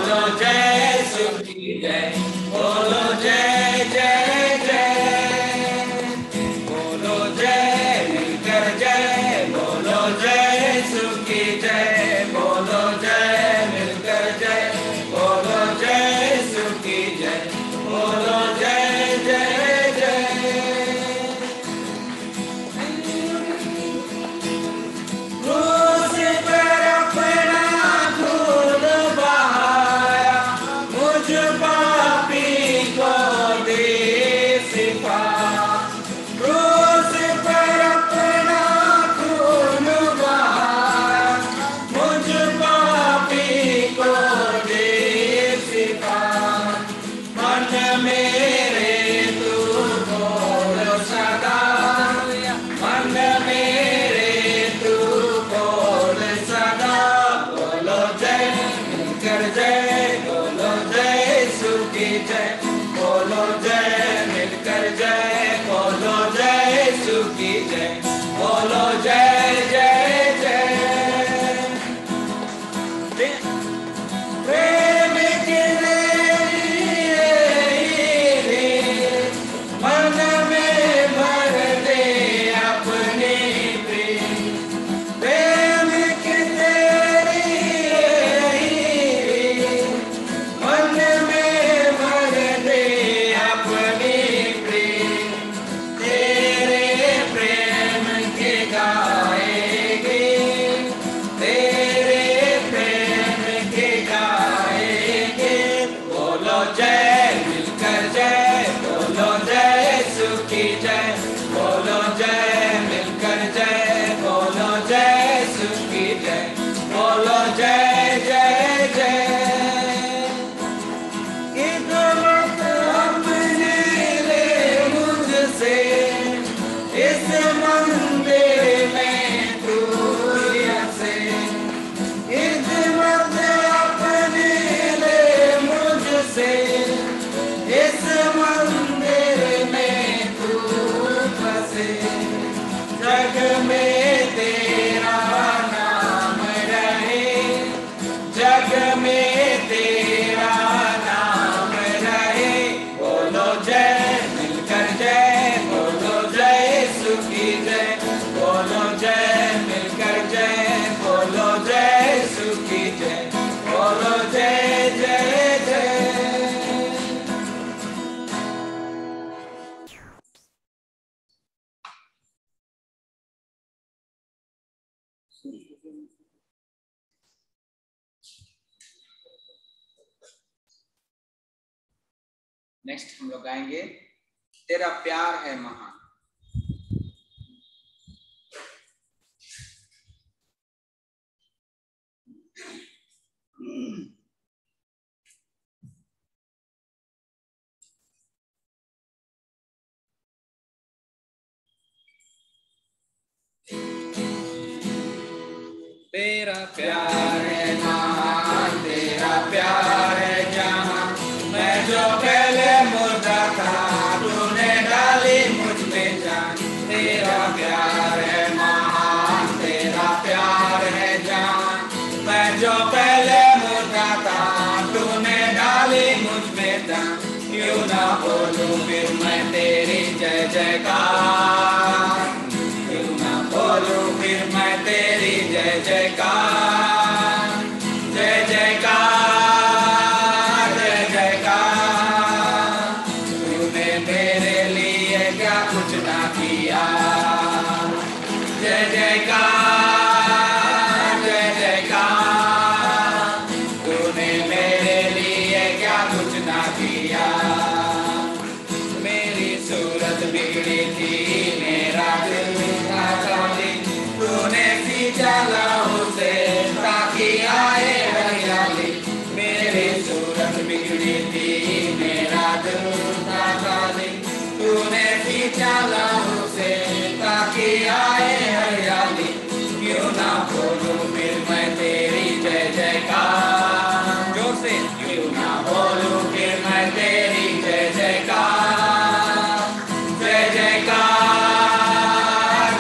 बोलो जय शिव की जय, बोलो जय जय जय, बोलो जय मिलकर जय, बोलो जय शिव की जय, बोलो जय मिलकर जय, बोलो जय शिव की जय, बोलो जय जय जय। क्रूस पर अपना खून बहाया, मुझ पापी को दे शिफा। क्रूस पर अपना खून बहाया, मुझ पापी को दे शिफा। मन मेरे तू बोल सदा, मन मेरे तू बोल सदा, बोलो जय मिलकर जय, बोलो जय सुखी जय, बोलो जय मिलकर जय, बोलो जय सुखी जय, बोलो जय जय जय। प्रेम के लिए मन में भर दे अपने प्रेम, प्रेम के तेरी मन में भर दे अपने प्रेम, तेरे प्रेम के गाएंगे, तेरे प्रेम के गाएंगे। बोलो जय मिलकर जय, बोलो जय सुखी जय, बोलो जय मिलकर जय, बोलो जय सुखी जय, बोलो जय जय जय। हिकमत अपने ले मुझसे, इस मंदिर में तू से, हिकमत अपने ले मुझसे, इस मंदिर में तू बसे। जग में तेरा नाम रहे, जग में तेरा नाम रहे। बोलो जय मिलकर जय, बोलो जय सुखी जय, बोलो जय मिलकर जय, बोलो जय सुखी जय, बोलो जय जय जय। नेक्स्ट हम लोग गाएंगे तेरा प्यार है महान। तेरा प्यार है महान, तेरा प्यार है जहां, मैं जो पहले मुर्दा था तूने डाली मुझ में जान। तेरा प्यार है महान, तेरा प्यार है जहां, मैं जो पहले मुर्दा था तूने डाली मुझ में जान। क्यों ना बोलूं फिर मैं तेरी जय जयकार, क्यों ना बोलूं फिर मैं तेरी जय जयकार, जय जयकार जय जयकार। तूने मेरे लिए क्या कुछ ना किया, जय जयकार जय जयकार। तूने मेरे लिए क्या कुछ ना किया। मेरी सूरत बिगड़ी थी, मेरा दिल था खाली, तूने सींचा लहू से ताकि आए हरियाली। मेरी सूरत बिगड़ी थी, मेरा दिल था खाली, तूने सींचा लहू से ताकि आए हरियाली। क्यों ना बोलूं फिर मैं तेरी जय जयकार, जोर से क्यों ना बोलूं फिर मैं तेरी जय जयकार, जय जयकार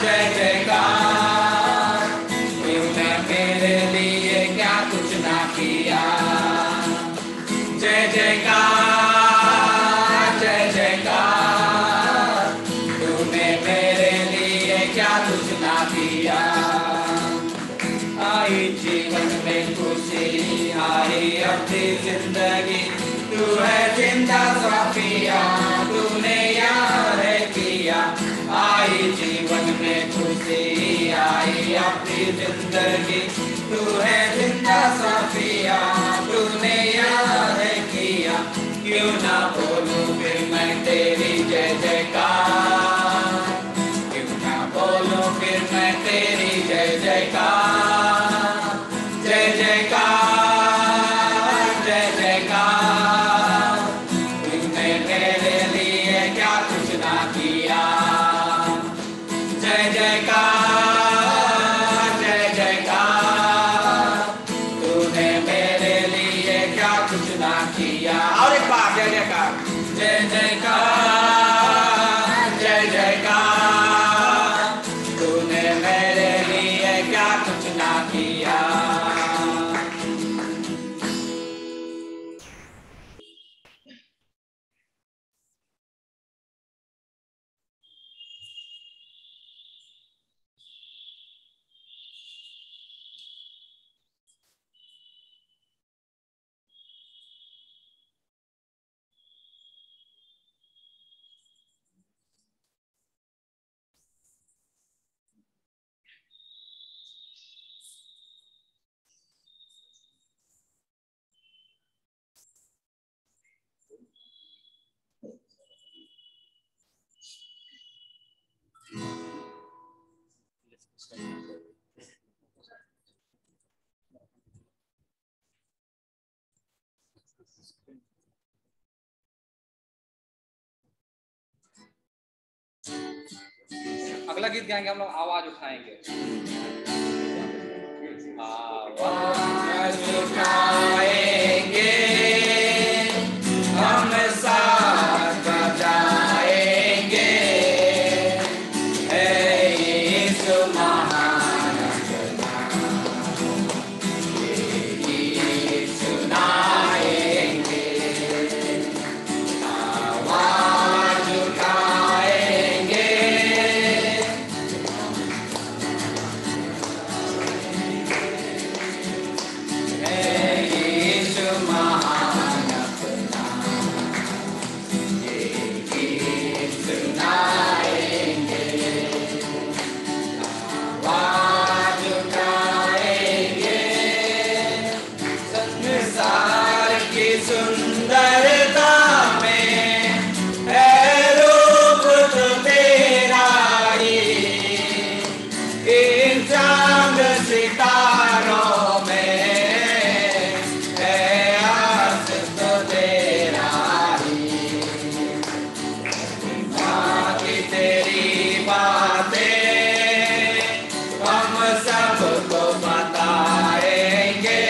जय जयकार। तूने मेरे लिए क्या कुछ ना किया, अपनी जिंदगी, तू है जिंदा साफिया, तूने यहाँ है किया, आई जीवन में खुशी, आई अपनी जिंदगी, तू है जिंदा साफिया, तूने यहाँ है किया, क्यों ना बोलूं फिर मैं तेरी जय जयकार, क्यों ना बोलूं फिर मैं तेरी जय जयकार, जय जयकार, जय जयकार, तुमने मेरे लिए क्या कुछ ना किया, जय जयकार, जय जयकार, तूने मेरे लिए क्या कुछ ना किया। और एक बार जय जयकार, जय जयकार, जय जयकार, तूने मेरे लिए क्या कुछ ना किया। अगला गीत गाएंगे हम लोग, आवाज उठाएंगे, आवाज उठाएंगे हम साथ बजाएंगे, हे यीशु महान गीत सुनाएंगे, आवाज उठाएंगे, सुंदरता में है रूप तो तेरा ही, इन चांद सितारों में है आस तो तेरा ही, बाकी तेरी बातें हम सबको बताएंगे,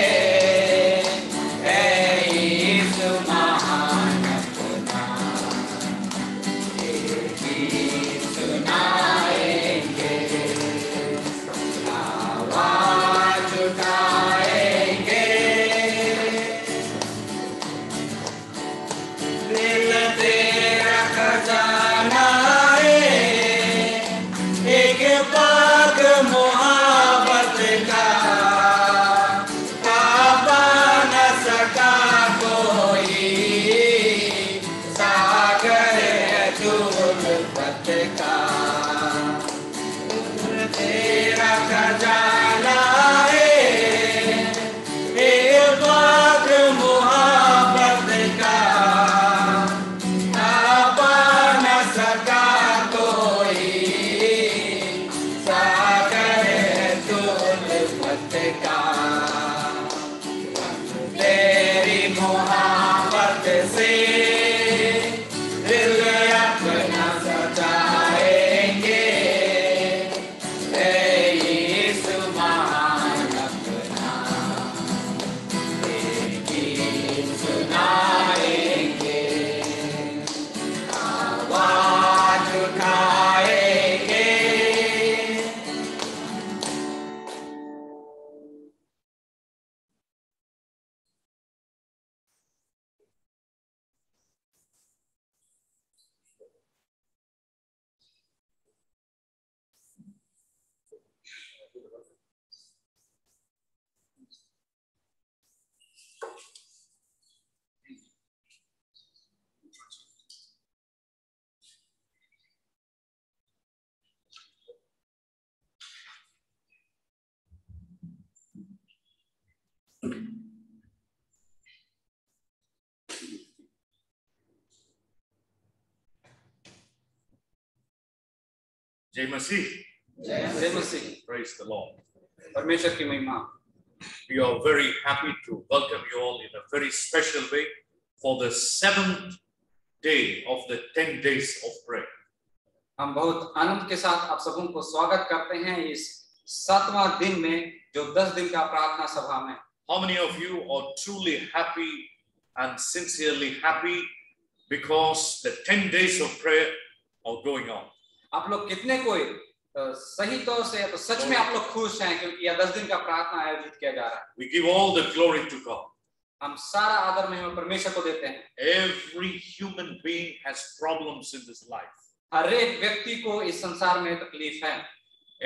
तेरा खजाना है एक बाग मोहब्बत का, पा न सका कोई, सागर है तू उल्फत का, तेरी मोहब्बत से दिल अपना सजाएंगे, Jai Masih. जय मसीह। Praise the Lord. परमेश्वर की महिमा। We are very happy to welcome you all in a very special way for the 7th day of the 10 days of prayer. हम बहुत आनंद के साथ आप सबों को स्वागत करते हैं इस 7वां दिन में जो 10 दिन का प्रार्थना सभा में। How many of you are truly happy and sincerely happy because the 10 days of prayer are going on? आप लोग कितने कोई सही तौर से सच में आप लोग खुश हैं क्योंकि यह 10 दिन का प्रार्थना आयोजित किया जा रहा है। We give all the glory to God. हम सारा आदर महिमा परमेश्वर को देते हैं। Every human being has problems in this life. हर एक व्यक्ति को इस संसार में तकलीफ है।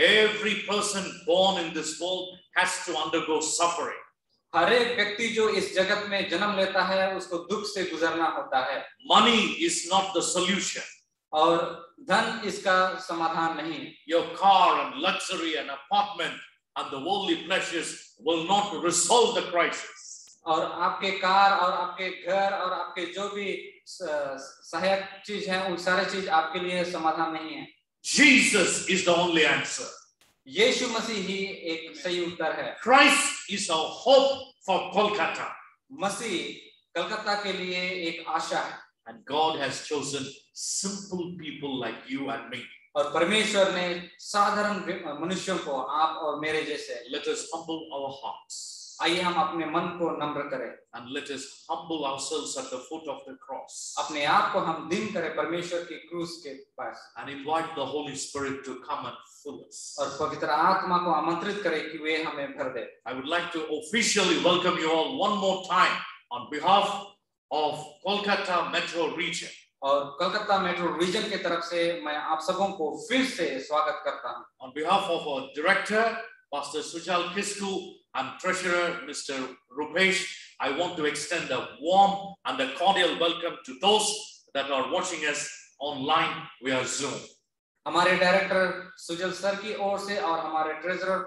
Every person born in this world has to undergo suffering. हर एक व्यक्ति जो इस जगत में जन्म लेता है उसको दुख से गुजरना होता है। Money is not the solution. और धन इसका समाधान नहीं है। Your car and luxury and apartment and the worldly pleasures will not resolve the crisis. और आपके कार और आपके घर और आपके जो भी सहायक चीज है उन सारे चीज आपके लिए समाधान नहीं है। Jesus is the only answer. यीशु मसीह ही एक सही उत्तर है। Christ is our hope for Kolkata. मसीह कलकत्ता के लिए एक आशा है। And God has chosen simple people like you and me. और परमेश्वर ने साधारण मनुष्यों को आप और मेरे जैसे। Let us humble our hearts. आइए हम अपने मन को नम्र करें। And let us humble ourselves at the foot of the cross. अपने आप को हम दिन करें परमेश्वर की क्रूस के पास। And invite the Holy Spirit to come and fill us. और पवित्र आत्मा को आमंत्रित करें कि वे हमें भर दे। I would like to officially welcome you all one more time on behalf of Kolkata Metro Region. और कलकत्ता मेट्रो रीजन के तरफ से मैं आप सबों को फिर से स्वागत करता हूं। On behalf of our director, Pastor Sujal Kisku, and treasurer, Mr. Rupesh, I want to extend a warm and a cordial welcome to those that are watching us online via Zoom. हमारे director Sujal sir की ओर से और हमारे treasurer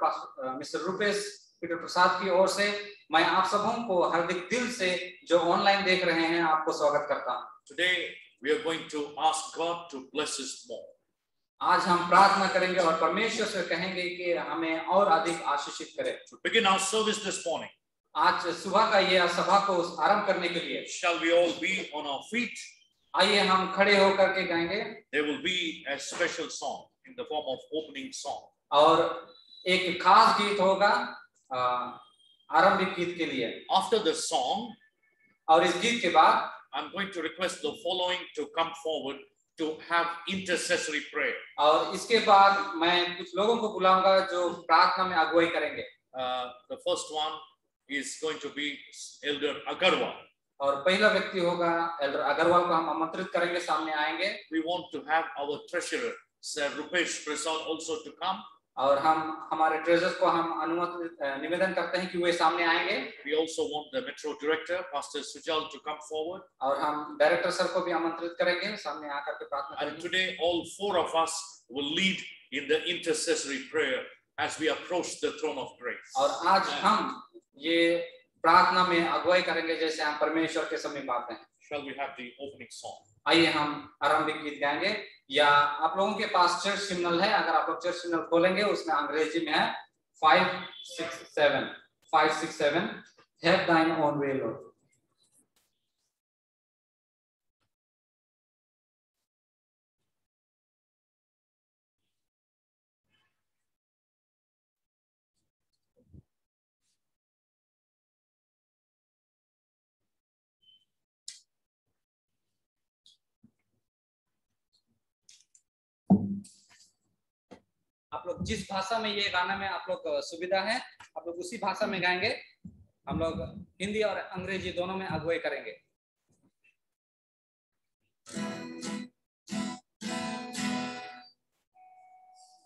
mister Rupesh Peter प्रसाद की ओर से मैं आप सबों को हार्दिक दिल से जो ऑनलाइन देख रहे हैं आपको स्वागत करता हूं। Today we are going to ask God to bless us more. आज हम प्रार्थना करेंगे और परमेश्वर से कहेंगे कि हमें और अधिक आशीषित करे। To begin our service this morning, आज सुबह का ये सभा को आरंभ करने के लिए shall we all be on our feet? आइए हम खड़े होकर के गाएंगे। There will be a special song in the form of opening song. और एक खास गीत होगा आरंभिक गीत के लिए। After the song, और इस गीत के बाद I'm going to request the following to come forward to have intercessory prayer. और इसके बाद मैं कुछ लोगों को बुलाऊंगा जो प्रार्थना में अगुवाई करेंगे। The first one is going to be Elder Agarwal. और पहला व्यक्ति होगा एल्डर अग्रवाल को हम आमंत्रित करेंगे, सामने आएंगे। We want to have our treasurer, Sir Rupesh Prasad, also to come. और हम हमारे ट्रेजरर्स को हम अनुमति निवेदन करते हैं कि वे सामने आएंगे। We also want the Metro Director, Pastor Sujal, to come forward. और हम डायरेक्टर सर को भी आमंत्रित करेंगे, सामने आकर के प्रार्थना करेंगे। And today all four of us will lead in the intercessory prayer as we approach the throne of grace. और आज हम ये प्रार्थना में अगुवाई करेंगे जैसे हम परमेश्वर के समीप आते हैं। Shall we have the opening song? आइए हम आरंभिक गीत गाएंगे। या आप लोगों के पास चर्च सिग्नल है, अगर आप लोग चर्च सिग्नल खोलेंगे उसमें अंग्रेजी में है 567 Have thine own way, Lord. आप लोग जिस भाषा में ये गाना में आप लोग सुविधा है आप लोग उसी भाषा में गाएंगे। हम लोग हिंदी और अंग्रेजी दोनों में अगुवाई करेंगे।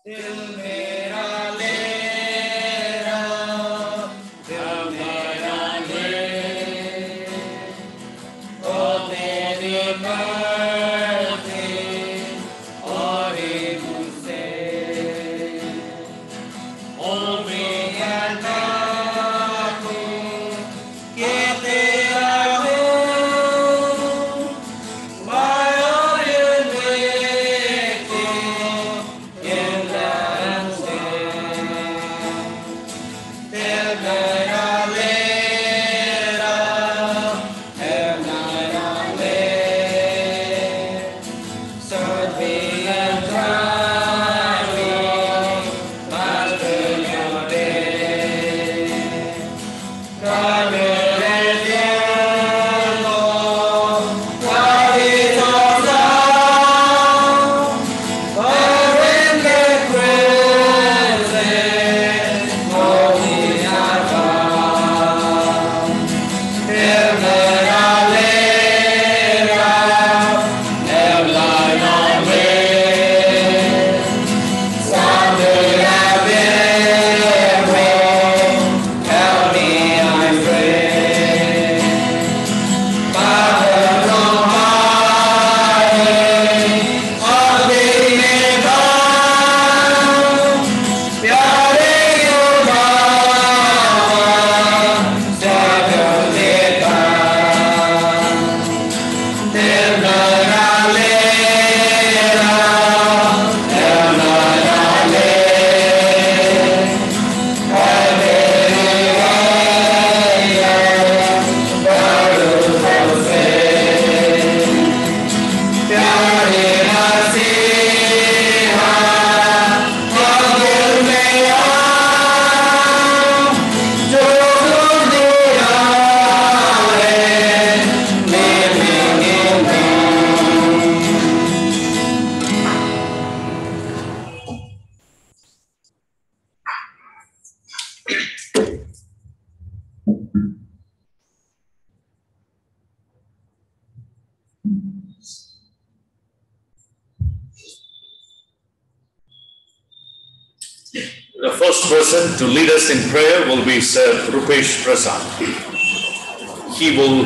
दिल मेरा ले Yeah. The first person to lead us in prayer will be Sir Rupesh Prasad. He will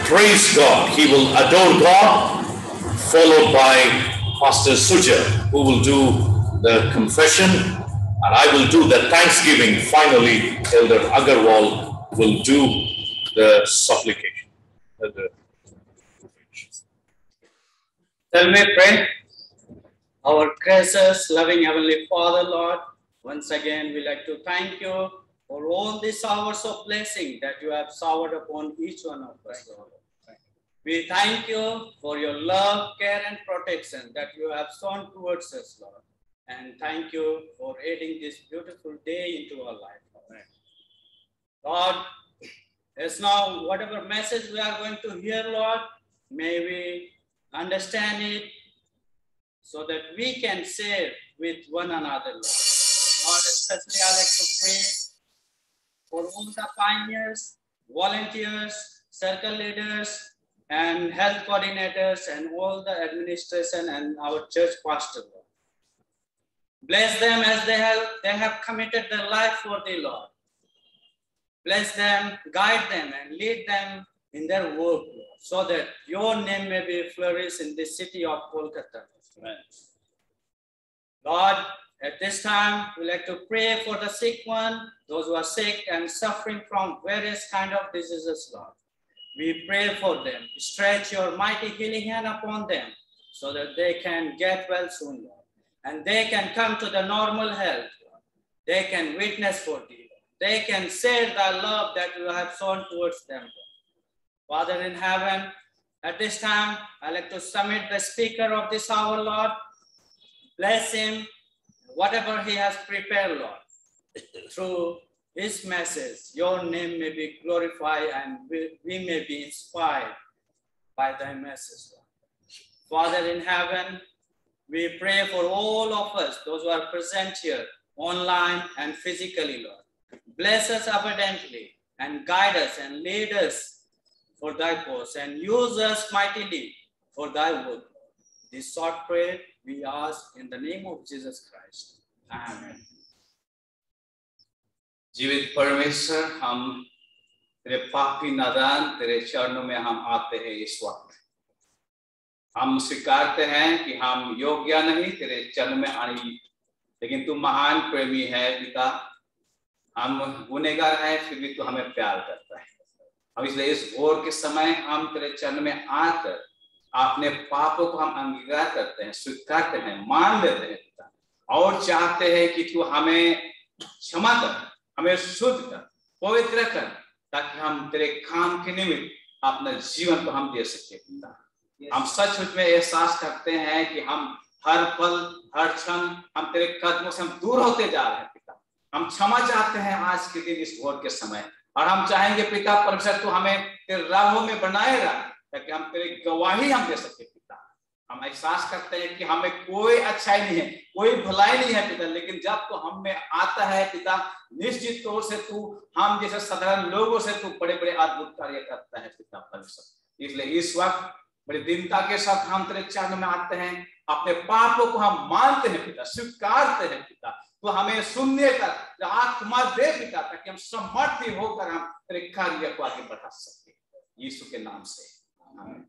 praise God, he will adore God, followed by Pastor Suja, who will do the confession, and I will do the thanksgiving. Finally, Elder Agarwal will do the supplication. Shall we pray? Our gracious, loving Heavenly Father, Lord, once again we like to thank you for all these hours of blessing that you have showered upon each one of us, Lord. We thank you for your love, care, and protection that you have shown towards us, Lord. And thank you for adding this beautiful day into our life, Lord. Lord, as now, whatever message we are going to hear, Lord, may we understand it so that we can share with one another, Lord. Lord, especially I like to pray for all the pioneers, volunteers, circle leaders, and health coordinators, and all the administration and our church pastor, Lord. Bless them as they have committed their life for thee, Lord. Bless them, guide them, and lead them in their work, Lord, so that your name may be flourished in the city of Kolkata. Amen. Lord, at this time, we like to pray for the sick one, those who are sick and suffering from various kind of diseases, Lord. We pray for them. Stretch your mighty healing hand upon them so that they can get well soon, Lord. And they can come to the normal health, Lord. They can witness for thee, Lord. They can share the love that you have shown towards them, Lord. Father in heaven, at this time, I like to submit the speaker of this hour, Lord. Bless him, whatever he has prepared, Lord. Through his message, your name may be glorified and we may be inspired by thy message, Lord. Father in heaven, we pray for all of us, those who are present here, online and physically, Lord. Bless us abundantly and guide us and lead us for thy cause and use us mightily for thy work. This short prayer we ask in the name of Jesus Christ. Amen. जीवित परमेश्वर, हम तेरे पापी नादान तेरे चरणों में हम आते हैं इस वक्त। हम स्वीकारते हैं कि हम योग्य नहीं तेरे चरण में आने की, लेकिन तू महान प्रेमी है पिता। हम गुनहगार हैं, फिर भी तू हमें प्यार करता है। हम इसलिए इस भोर के समय हम तेरे चरण में आकर अपने पापों को हम अंगीकार करते हैं, स्वीकार करते हैं, मान लेते हैं पिता, और चाहते हैं कि तू हमें क्षमा कर, हमें शुद्ध कर, पवित्र कर, ताकि हम तेरे काम के निमित्त अपने जीवन को हम दे सके पिता। हम सचमुच में एहसास करते हैं कि हम हर पल हर क्षण हम तेरे कदमों से हम दूर होते जा रहे हैं पिता। हम क्षमा चाहते हैं आज के दिन इस भोर के समय, और हम चाहेंगे पिता परमेश्वर तू हमें तेरे राहों में बनाए रख, ताकि हम तेरी गवाही हम दे सके पिता। हम एहसास करते हैं कि हमें कोई अच्छाई नहीं है, कोई भलाई नहीं है पिता, लेकिन जब तो हम में आता है पिता, निश्चित तौर से तू हम जैसे साधारण लोगों से तू बड़े बड़े अद्भुत कार्य करता है पिता परमेश्वर। इसलिए इस वक्त बड़ी दीनता के साथ हम तेरे चरणों में आते हैं, अपने पापों को हम मानते हैं पिता, स्वीकारते हैं पिता। तो हमें सुनने का आत्मा दे पिता, ताकि हम समर्थी होकर हम तेरे कार्य को आगे बढ़ा सके, यीशु के नाम से आमीन।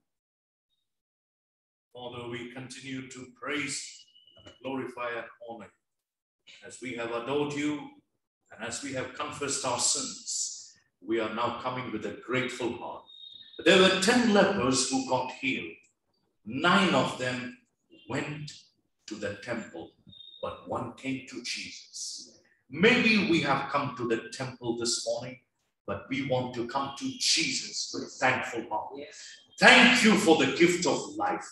Father, we continue to praise and glorify and honor you. As we have adored you and as we have confessed our sins, we are now coming with a grateful heart. There were 10 lepers who got healed. 9 of them went to the temple, but 1 came to Jesus. Maybe we have come to the temple this morning, but we want to come to Jesus with a thankful heart. Yes. Thank you for the gift of life.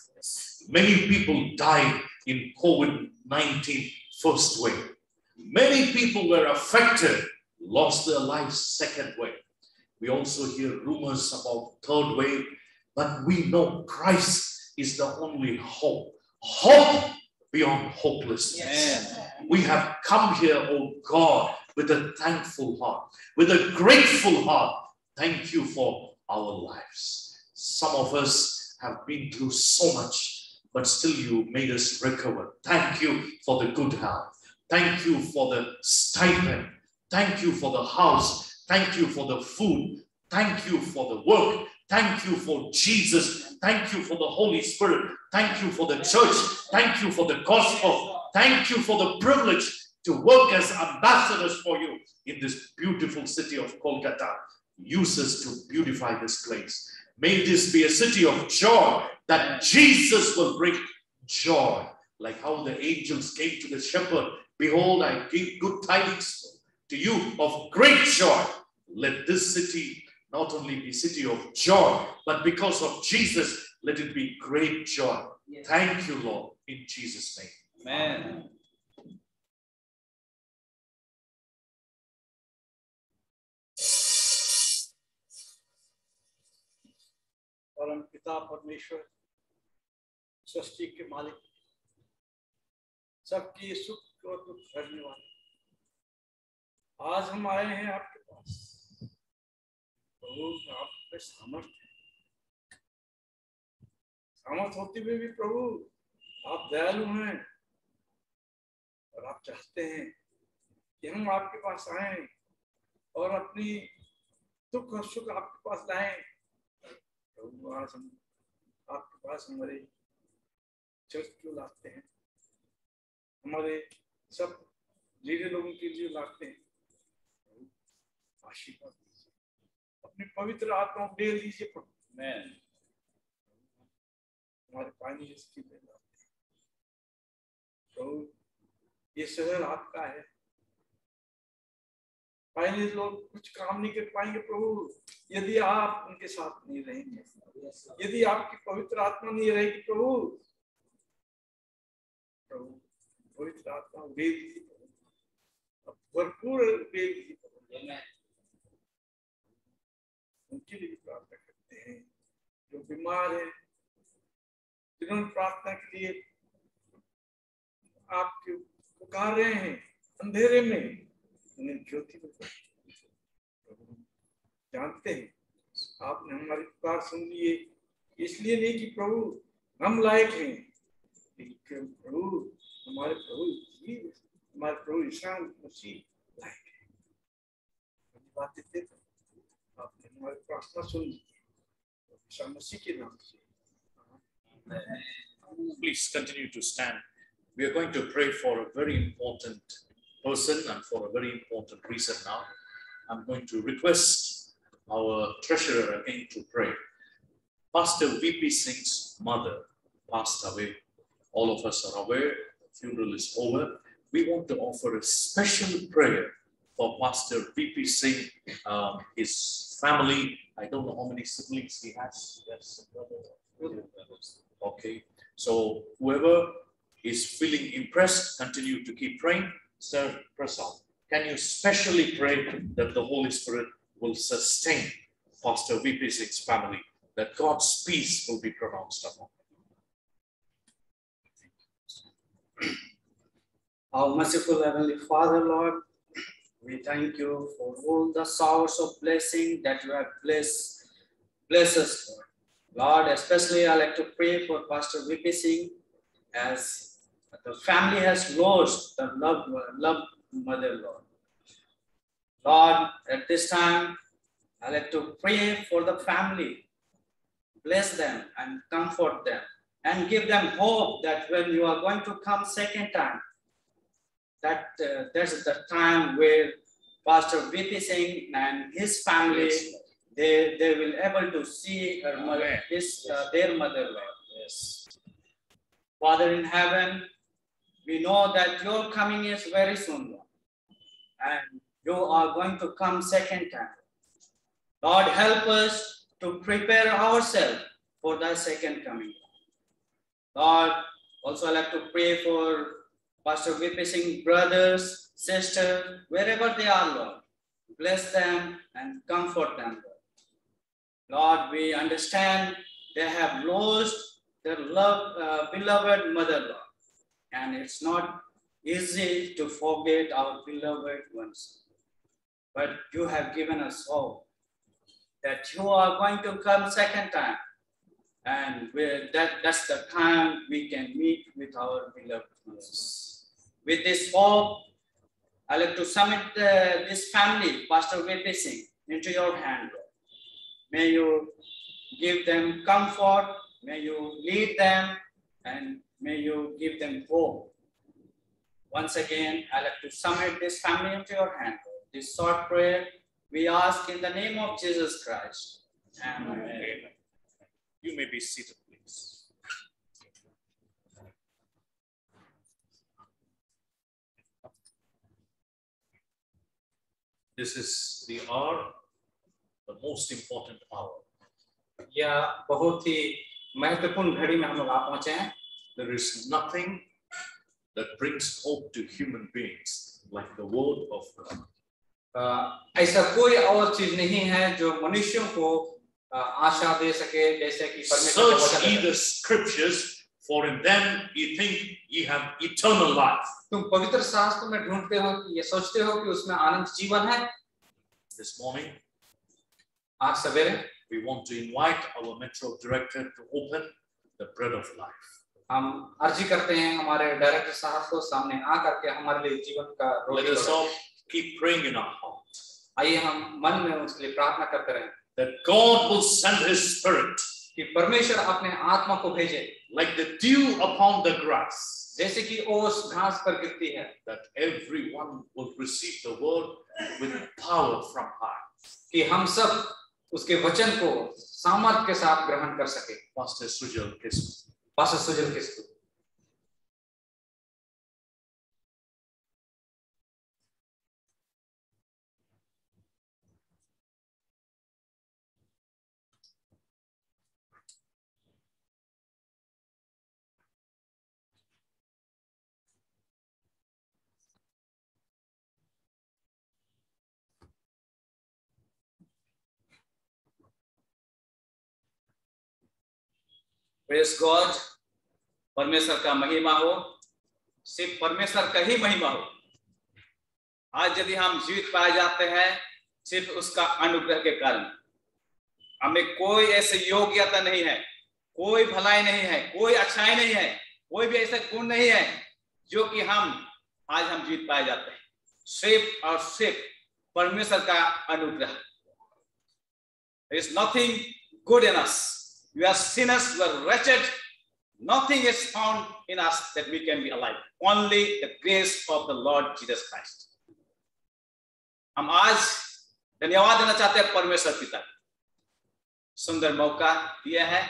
Many people died in COVID-19 first wave. Many people were affected, lost their lives second wave. We also hear rumors about third wave, but we know Christ is the only hope. Hope beyond hopelessness. Yes. We have come here, oh God, with a thankful heart, with a grateful heart. Thank you for our lives. Some of us have been through so much, but still you made us recover. Thank you for the good health. Thank you for the stipend. Thank you for the house. Thank you for the food. Thank you for the work. Thank you for Jesus. Thank you for the Holy Spirit. Thank you for the church. Thank you for the gospel. Thank you for the privilege to work as ambassadors for you in this beautiful city of Kolkata. Use us to beautify this place. May this be a city of joy, that Jesus will bring joy. Like how the angels came to the shepherd. Behold, I give good tidings to you of great joy. Let this city not only be a city of joy, but because of Jesus, let it be great joy. Yes. Thank you, Lord, in Jesus' name. Amen. परम पिता परमेश्वर, सृष्टि के मालिक, सबकी सुख और दुख भरने वाले, आज हम आए हैं आपके पास। प्रभु, आप में सामर्थ्य है। सामर्थ्य होते हुए भी प्रभु आप दयालु हैं और आप चाहते हैं कि हम आपके पास आए और अपनी दुख और सुख आपके पास लाएं। प्रभु, आज हम आपके पास हमारे चर्च क्यों लाते हैं, हमारे सब लीडर लोगों के लिए लाते हैं। आशीर्वाद दीजिए, अपनी पवित्र आत्मा को दे दीजिए प्रभु। मैं हमारे पानी इसकी में लाते हैं प्रभु। ये शहर आपका है। पानी लोग कुछ काम नहीं कर पाएंगे प्रभु यदि आप उनके साथ नहीं रहेंगे, यदि आपकी पवित्र आत्मा नहीं रहेगी प्रभु। प्रभु, पवित्र आत्मा दे दीजिए प्रभु, भरपूर दे दीजिए प्रभु। उनके लिए प्रार्थना करते हैं जो बीमार है, जिन्होंने प्रार्थना के लिए आपके पुकार रहे हैं अंधेरे में, उन्हें ज्योति में प्रभु जानते हैं आपने हमारी पुकार सुन ली है। इसलिए नहीं कि प्रभु हम लायक हैं, लेकिन प्रभु हमारे प्रभु ईसा मसीह लायक है। धन्यवाद देते हैं, आपने हमारी प्रार्थना सुन ली ईसा मसीह के नाम से। Please continue to stand. We are going to pray for a very important person and for a very important reason now. I'm going to request our treasurer again to pray. Pastor V.P. Singh's mother passed away. All of us are aware. The funeral is over. We want to offer a special prayer for Pastor V.P. Singh, his family. I don't know how many siblings he has. Yes, okay. So whoever is feeling impressed, continue to keep praying. Sir Prasad, can you specially pray that the Holy Spirit will sustain Pastor V.P. Singh's family, that God's peace will be pronounced upon them? Our merciful Heavenly Father, Lord, we thank you for all the showers of blessing that you have blessed us, Lord. Lord, especially I like to pray for Pastor V.P. Singh, as the family has lost the loved mother, Lord. Lord, at this time, I like to pray for the family. Bless them and comfort them and give them hope that when you are going to come second time, that there's the time where Pastor V.P. Singh and his family, they will able to see her mother, their mother, Lord. Yes. Father in heaven, we know that your coming is very soon, Lord, and you are going to come second time. Lord, help us to prepare ourselves for the second coming. Lord, also I like to pray for Pastor V.P. Singh brothers, sisters, wherever they are, Lord. Bless them and comfort them, Lord. Lord, we understand they have lost their beloved mother, Lord. And it's not easy to forget our beloved ones. But you have given us hope that you are going to come second time. And that's the time we can meet with our beloved ones. With this hope, I like to submit this family, Pastor V.P. Singh, into your hand. May you give them comfort, may you lead them, and may you give them hope. Once again, I like to submit this family into your hand. This short prayer we ask in the name of Jesus Christ. Amen. Amen. You may be seated, please. This is the hour, the most important hour. यह बहुत ही महत्वपूर्ण घड़ी में हम लोग आ पहुंचे हैं. There is nothing that brings hope to human beings like the word of God. ऐसा कोई और चीज नहीं है जो मनुष्यों को आशा दे सके जैसे कि परमेश्वर का Search ye वचन. the scriptures, for in them ye think ye have eternal life. तुम पवित्र शास्त्र में ढूंढते हो, ये सोचते हो कि उसमें आनंद जीवन है. This morning, आज सवेरे we want to invite our Metro Director to open the bread of life. हम अर्जी करते हैं हमारे डायरेक्टर साहब को सामने आ करके हमारे लिए जीवन का Let roti us all keep praying in our hearts आइए हम मन में उसके लिए प्रार्थना करते रहें that God will send His Spirit कि परमेश्वर अपने आत्मा को भेजे like the dew upon the grass, जैसे कि ओस घास पर गिरती है, that everyone will receive the word with power from high. कि हम सब उसके वचन को सामर्थ के साथ ग्रहण कर सके. Pastor Sujal Kisku. Pastor Sujal Kisku. Praise God. परमेश्वर का महिमा हो, सिर्फ परमेश्वर का ही महिमा हो. आज यदि हम जीवित पाए जाते हैं सिर्फ उसका अनुग्रह के कारण. हमें कोई ऐसी योग्यता नहीं है, कोई भलाई नहीं है, कोई अच्छाई नहीं है, कोई भी ऐसा गुण नहीं है जो कि आज हम जीवित पाए जाते हैं. सिर्फ और सिर्फ परमेश्वर का अनुग्रह. There is nothing good in us. We are sinners, we are wretched. Nothing is found in us that we can be alive. Only the grace of the Lord Jesus Christ. हम आज धन्यवाद देना चाहते हैं परमेश्वर पिता. सुंदर मौका दिया है.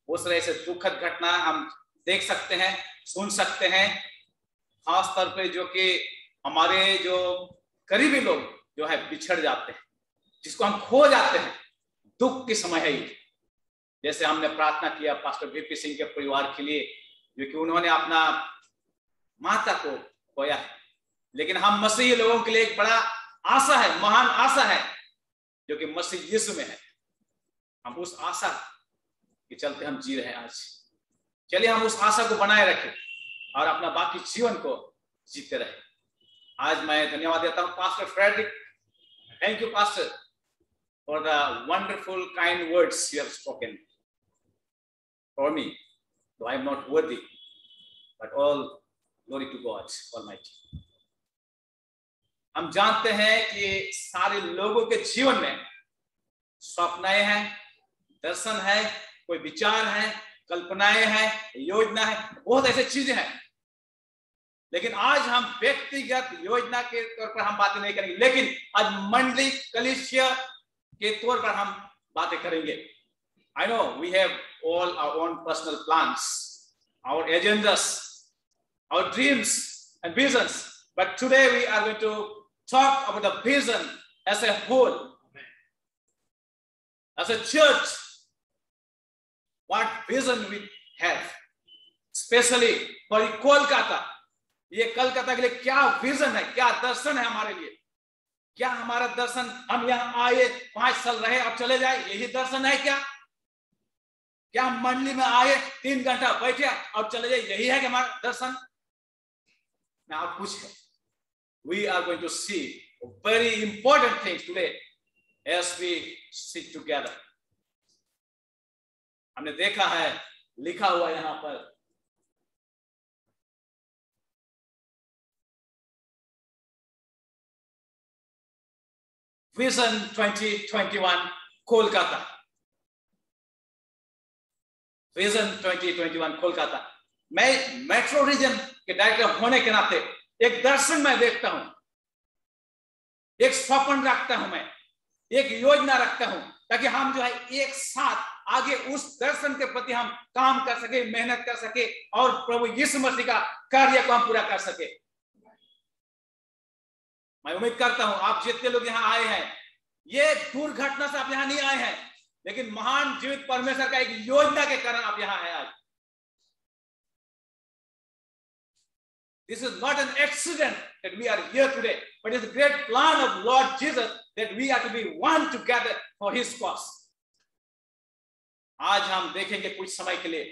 उस तरह से दुखद घटना हम देख सकते हैं, सुन सकते हैं, खास तौर पे जो कि हमारे जो करीबी लोग जो है बिछड़ जाते हैं, जिसको हम खो जाते हैं. दुख के समय है ये. जैसे हमने प्रार्थना किया पास्टर वीपी सिंह के परिवार के लिए, जो कि उन्होंने अपना माता को खोया है, लेकिन हम मसीही लोगों के लिए एक बड़ा आशा है, महान आशा है, जो कि मसीह यीशु में है. हम उस आशा के चलते हम जी रहे हैं आज. चलिए हम उस आशा को बनाए रखें और अपना बाकी जीवन को जीते रहे. आज मैं धन्यवाद देता हूं pastor Frederick. Thank you pastor for the wonderful kind words you have spoken for me, though I am not worthy, but all glory to God Almighty. हम जानते हैं कि सारे लोगों के जीवन में स्वप्नाएं हैं, दर्शन है, कोई विचार है, कल्पनाएं हैं, योजना है, बहुत ऐसे चीजें हैं. लेकिन आज हम व्यक्तिगत योजना के तौर पर हम बातें नहीं करेंगे, लेकिन आज मंडली कलीसिया के तौर पर हम बातें करेंगे. I know we have all our own personal plans, our agendas, our dreams and visions, but today we are going to talk about the vision as a whole. As a church, what vision we have, especially for Kolkata. ये कलकत्ता के लिए क्या vision है, क्या दर्शन है हमारे लिए? क्या हमारा दर्शन हम यहाँ आए 5 साल रहे अब चले जाए, यही दर्शन है क्या? क्या हम मंडली में आए 3 घंटा बैठे और चले जाए, यही है कि हमारा दर्शन? Now कुछ है. We are going to see very important things today as we sit together. हमने देखा है लिखा हुआ यहां पर, विजन 2021 कोलकाता, विजन 2021 कोलकाता। मैं मेट्रो रीजन के डायरेक्टर होने के नाते एक दर्शन मैं देखता हूं, एक स्वप्न रखता हूं, मैं एक योजना रखता हूं, ताकि हम जो है एक साथ आगे उस दर्शन के प्रति हम काम कर सके, मेहनत कर सके और प्रभु यीशु मसीह का कार्य को हम पूरा कर सके। मैं उम्मीद करता हूं आप जितने लोग यहां आए हैं, ये दुर्घटना से आप यहां नहीं आए हैं, लेकिन महान जीवित परमेश्वर का एक योजना के कारण आप यहां आए आज। This is not an accident that we are here today, but it's a great plan of Lord Jesus that we are to be one together for His cause. आज हम देखेंगे कुछ समय के लिए,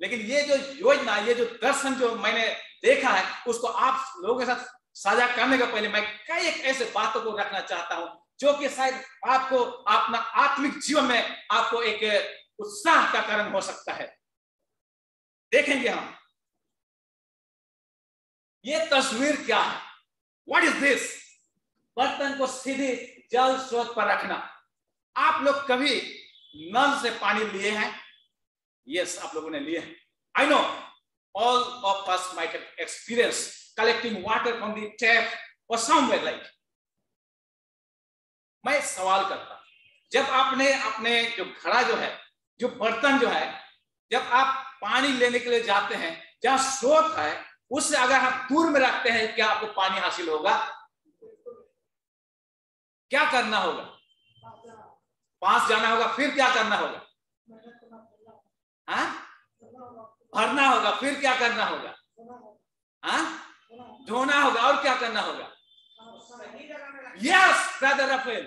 लेकिन ये जो योजना, ये जो दर्शन जो मैंने देखा है, उसको आप लोगों के साथ साझा करने का पहले मैं कई एक ऐसे बातों को रखना चाहता हूं जो कि शायद आपको अपना आत्मिक जीवन में आपको एक उत्साह का कारण हो सकता है। देखेंगे हम ये तस्वीर क्या है, व्हाट इज दिस। बर्तन को सीधे जल स्रोत पर रखना। आप लोग कभी नल से पानी लिए हैं? यस, आप लोगों ने लिए हैं। I know all of us might have experience collecting water from the tap और समवेयर लाइक। मैं सवाल करता, जब आपने अपने जो घड़ा जो है, जो बर्तन जो है, जब आप पानी लेने के लिए जाते हैं, जहां स्रोत है उससे अगर आप दूर में रखते हैं, क्या आपको पानी हासिल होगा? क्या करना होगा? पास जाना होगा, फिर क्या करना होगा? हाँ, भरना होगा, फिर क्या करना होगा? हाँ, धोना होगा, और क्या करना होगा? यस ब्रदर रफेल,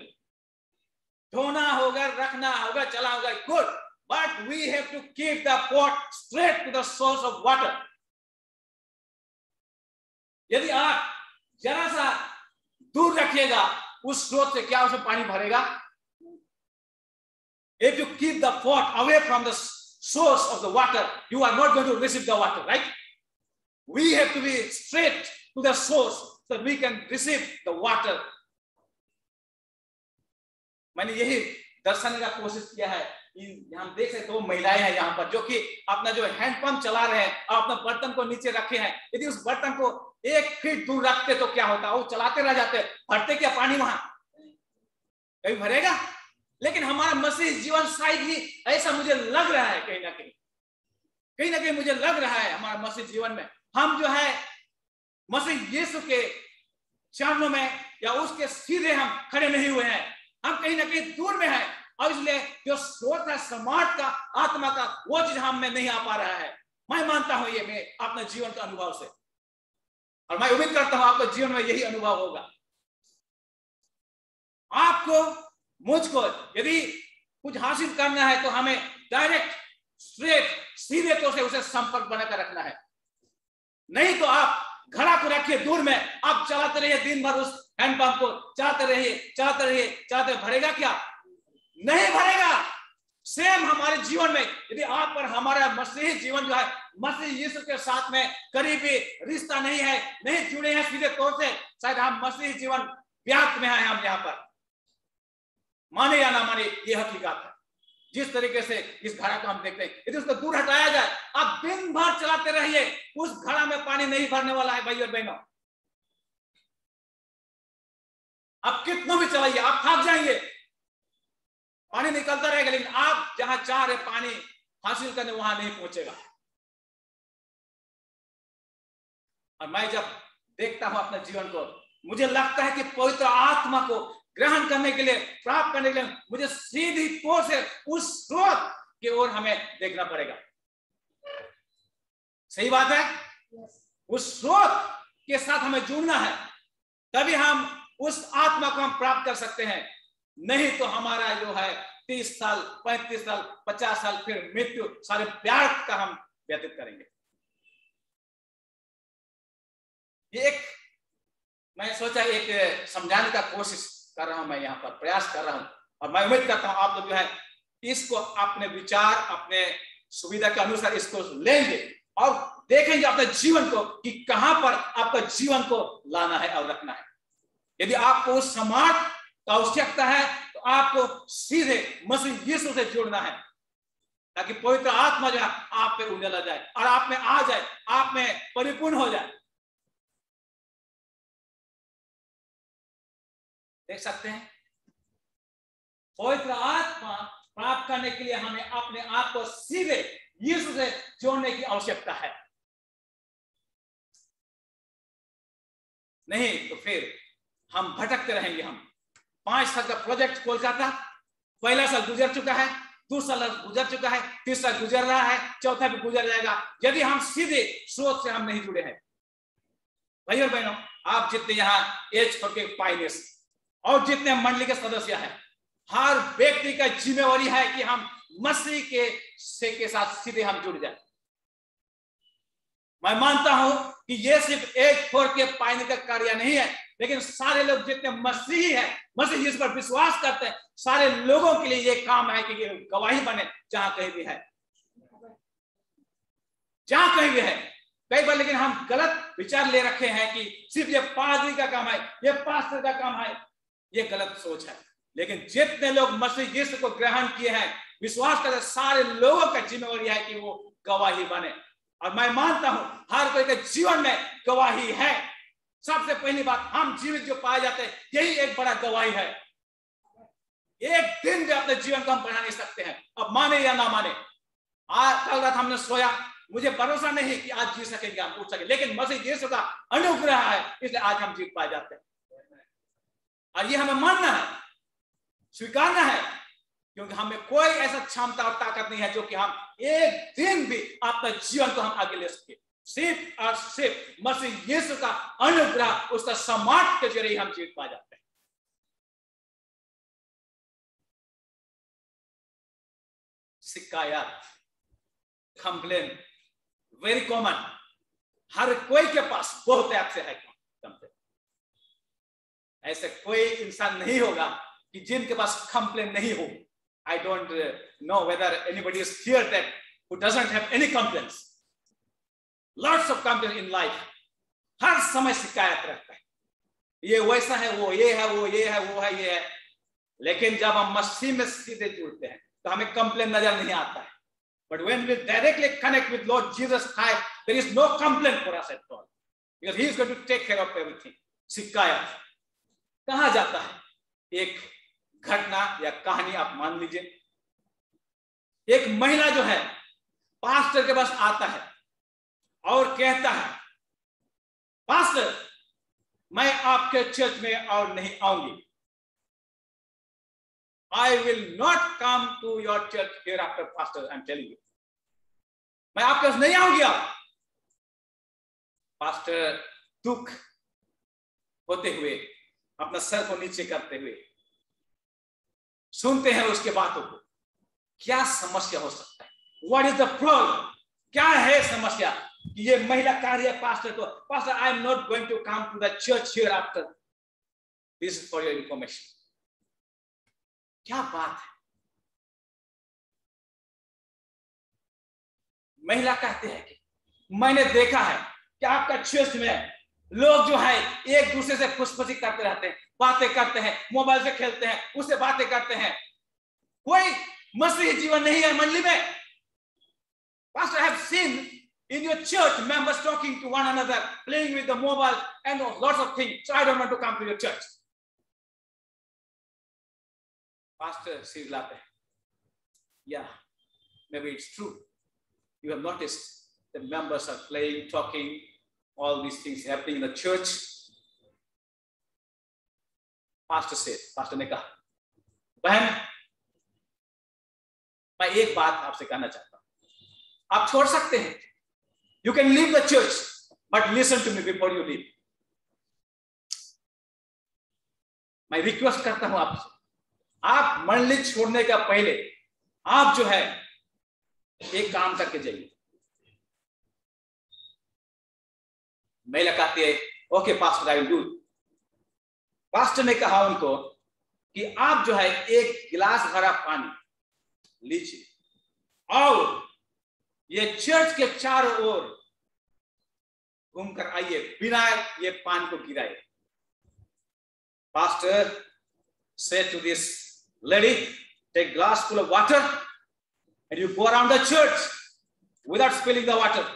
धोना होगा, रखना होगा, चला होगा, good, but we have to keep the pot straight to the source of water. यदि आप जरा सा दूर रखिएगा उस स्रोत से, क्या उसमें पानी भरेगा? If you keep the pot away from the source of the water, you are not going to receive the water, right? We have to be straight to the source so that we can receive the water. मैंने यही दर्शाने का कोशिश किया है। हम देख सकते हो महिलाएं हैं यहाँ पर जो कि अपना जो हैंडपंप चला रहे हैं और अपना बर्तन को नीचे रखे हैं। यदि उस बर्तन को 1 फीट दूर रखते तो क्या होता? वो चलाते रह जाते, भरते क्या पानी वहां? कहीं भरेगा? लेकिन हमारा मसीह जीवन शायद ही ऐसा मुझे लग रहा है, कहीं ना कहीं मुझे लग रहा है हमारा मसीह जीवन में हम जो है मसीह यीशु के चरणों में या उसके सीधे हम खड़े नहीं हुए हैं, हम कहीं ना कहीं दूर में हैं, और इसलिए जो स्रोत है समाज का, आत्मा का, वो चीज हम में नहीं आ पा रहा है। मैं मानता हूं ये मैं अपने जीवन के अनुभव से, और मैं उम्मीद करता हूं आपके जीवन में यही अनुभव होगा। आपको, मुझको यदि कुछ हासिल करना है तो हमें डायरेक्ट, स्ट्रेट, सीधे तौर से उसे संपर्क बनाकर रखना है। नहीं तो आप घड़ा को रखिए दूर में, आप चलाते रहिए दिन भर, उस हैंडपंप को चलाते रहिए, भरेगा क्या? नहीं भरेगा। सेम हमारे जीवन में यदि आप पर हमारा मसीही जीवन जो है मसीह यीशु के साथ में करीबी रिश्ता नहीं है, नहीं जुड़े हैं सीधे तौर से, शायद हम मसीही जीवन व्याप्त में हैं। हम यहाँ पर माने या ना माने, ये हकीकत है। जिस तरीके से इस घड़ा को हम देखते हैं, यदि उसको दूर हटाया जाए, आप दिन भर चलाते रहिए, उस घड़ा में पानी नहीं भरने वाला है भाई और बहनों। आप कितना भी चलाइए, आप थक जाएंगे, पानी निकलता रहेगा, लेकिन आप जहां चाह रहे पानी हासिल करने वहां नहीं पहुंचेगा। और मैं जब देखता हूं अपने जीवन को, मुझे लगता है कि पवित्र आत्मा को ग्रहण करने के लिए, प्राप्त करने के लिए मुझे सीधी तौर से उस स्रोत की ओर हमें देखना पड़ेगा। सही बात है? उस स्रोत के साथ हमें जुड़ना है, तभी हम उस आत्मा को हम प्राप्त कर सकते हैं। नहीं तो हमारा जो है 30 साल, 35 साल, 50 साल, फिर मृत्यु, सारे व्यर्थ का हम व्यतीत करेंगे। ये एक मैं सोचा एक समझाने का कोशिश कर रहा हूं, मैं यहाँ पर प्रयास कर रहा हूं, और मैं उम्मीद करता हूं आप लोग जो है इसको अपने विचार, अपने सुविधा के अनुसार इसको लेंगे और देखेंगे अपने जीवन को कि कहां पर आपका जीवन को लाना है और रखना है। यदि आपको उस समाज का आवश्यकता है तो आपको सीधे मसीह यीशु से जुड़ना है, ताकि पवित्र आत्मा जो है आप पे उंडेला जाए और आप में आ जाए, आप में परिपूर्ण हो जाए। देख सकते हैं, पवित्र आत्मा प्राप्त करने के लिए हमें अपने आप को सीधे यीशु से जोड़ने की आवश्यकता है। नहीं तो फिर हम भटकते रहेंगे। हम 5 साल का प्रोजेक्ट कोलकाता, पहला साल गुजर चुका है, दूसरा साल गुजर चुका है, तीसरा गुजर रहा है, चौथा भी गुजर जाएगा यदि हम सीधे स्रोत से हम नहीं जुड़े हैं। भाइयों और बहनों, आप जितने यहाँ एज के पाइनियर्स और जितने मंडली के सदस्य हैं, हर व्यक्ति का जिम्मेवारी है कि हम मसीह के साथ सीधे हम जुड़ जाए। मैं मानता हूं कि यह सिर्फ एक फोर के पाइनियर का कार्य नहीं है, लेकिन सारे लोग जितने मसीही हैं, मसीह इस पर विश्वास करते हैं, सारे लोगों के लिए यह काम है कि गवाही बने जहां कहीं भी है, जहां कहीं भी है। कई बार लेकिन हम गलत विचार ले रखे हैं कि सिर्फ ये पादरी का काम है, ये पास्टर का काम है। ये गलत सोच है। लेकिन जितने लोग मसीह यीशु को ग्रहण किए हैं, विश्वास करते, सारे लोगों का जिम्मेवारी है कि वो गवाही बने। और मैं मानता हूं हर कोई के जीवन में गवाही है। सबसे पहली बात, हम जीवित जो पाए जाते हैं यही एक बड़ा गवाही है। एक दिन भी अपने जीवन को हम बढ़ा नहीं सकते हैं, अब माने या ना माने। आज कल रात हमने सोया, मुझे भरोसा नहीं कि आज जी सकेंगे, हम उठ सकेंगे, लेकिन मसीह यीशु का अनुग्रह है, इसलिए आज हम जीत पाए जाते हैं। और ये हमें मानना है, स्वीकारना है, क्योंकि हमें कोई ऐसा क्षमता और ताकत नहीं है जो कि हम एक दिन भी अपने जीवन को हम आगे ले सके। सिर्फ और सिर्फ मसीह यीशु का अनुग्रह, उसका सम्मान के जरिए हम जीत पा जाते हैं। शिकायत, कंप्लेन वेरी कॉमन, हर कोई के पास बहुत ऐप से है कंप्लेन। ऐसे कोई इंसान नहीं होगा कि जिनके पास कंप्लेन नहीं हो। I don't know whether anybody is here that who doesn't have any complaints. Lots of complaints in life. हर समय शिकायत रखता है, ये वैसा है, वो ये है, वो ये है, वो है, ये है। लेकिन जब हम मसीह में सीधे जुड़ते हैं तो हमें कंप्लेन नजर नहीं आता है। But when we directly connect with Lord Jesus Christ, there is no complaint for us at all, because He is going to take care of everything. शिकायत कहाँ जाता है? एक घटना या कहानी आप मान लीजिए, एक महिला जो है पास्टर के पास आता है और कहता है, पास्टर मैं आपके चर्च में और नहीं आऊंगी, I will not come to your church hereafter, pastor, I'm telling you. मैं आपके पास नहीं आऊंगी। आप पास्टर दुख होते हुए, अपना सर को नीचे करते हुए सुनते हैं उसके बातों को। क्या समस्या हो सकता है? What is the problem? क्या है समस्या कि ये महिला कार्य पास्टर को, pastor I am not going to come to the church hereafter. This is for your information. क्या बात है? महिला कहते हैं कि मैंने देखा है कि आपका चर्च में लोग जो है एक दूसरे से खुशफुशी करते रहते हैं, बातें करते हैं, मोबाइल से खेलते हैं, उससे बातें करते हैं, कोई मसीही जीवन नहीं है मंडली में। Pastor, I have seen in your church members talking to one another, playing with the mobile and lots of things, so I don't want to come to your church. Pastor says laughing, yeah, maybe it's true. You have noticed the members are playing, talking, all these things happening in the church. Pastor said, Pastor ने कहा, बहन मैं एक बात आपसे कहना चाहता हूं, आप छोड़ सकते हैं, you can leave the church, but listen to me before you leave. मैं रिक्वेस्ट करता हूं आपसे, आप मंडली छोड़ने का पहले आप जो है एक काम करके जाइए। महिला कहती है, okay pastor, I will do. Pastor ने कहा उनको कि आप जो है एक गिलास भरा पानी लीजिए और ये चर्च के चारों ओर घूमकर आइए बिना ये पान को गिराए। Pastor said to this lady, take glass full of water and you go around the church without spilling the water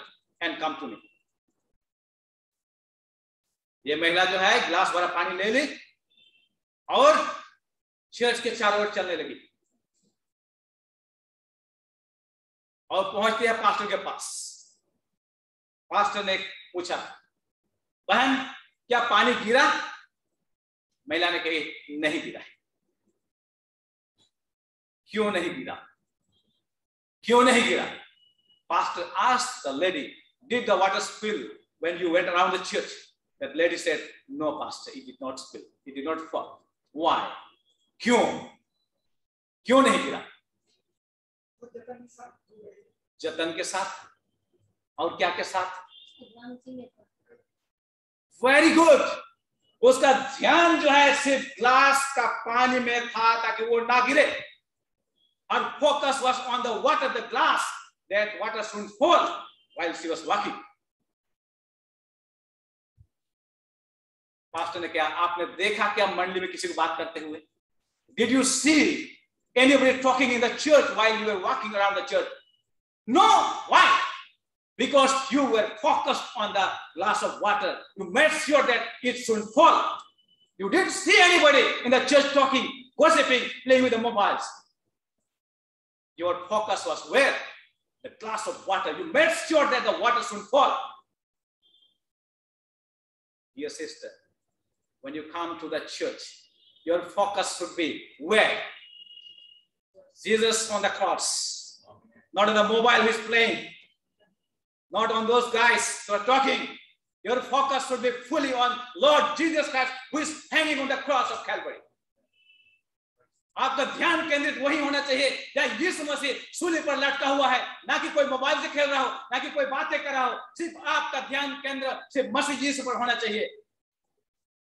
and come to me. ये महिला जो है ग्लास भरा पानी ले ली और चर्च के चारों ओर चलने लगी और पहुंचती है पास्टर के पास। पास्टर ने पूछा, बहन क्या पानी गिरा? महिला ने कही नहीं गिरा। क्यों नहीं गिरा? क्यों नहीं गिरा? Pastor asked the lady, did the water spill when you went around the church? That lady said, no, Pastor, it did not spill. It did not fall. Why? क्यों? क्यों नहीं गिरा? जतन के साथ। और क्या के साथ? Very good. उसका ध्यान जो है सिर्फ ग्लास का पानी में था ताकि वो ना गिरे। Her focus was on the water, the glass, that water shouldn't fall while she was walking. Pastor ने क्या आपने देखा क्या मंडली में किसी को बात करते हुए? Did you see anybody talking in the church while you were walking around the church? No. Why? Because you were focused on the glass of water. You made sure that it shouldn't fall. You didn't see anybody in the church talking, gossiping, playing with the mobiles. Your focus was where? The glass of water. You made sure that the water shouldn't fall. Dear sister, when you come to the church, your focus should be where? Jesus on the cross. Not on the mobile who is playing. Not on those guys who are talking. Your focus should be fully on Lord Jesus Christ who is hanging on the cross of Calvary. आपका ध्यान केंद्रित वही होना चाहिए जहाँ यीशु मसीह सूली पर लटका हुआ है, ना कि कोई मोबाइल से खेल रहा हो, ना कि कोई बातें कर रहा हो। सिर्फ आपका ध्यान केंद्र सिर्फ मसीह यीशु पर होना चाहिए।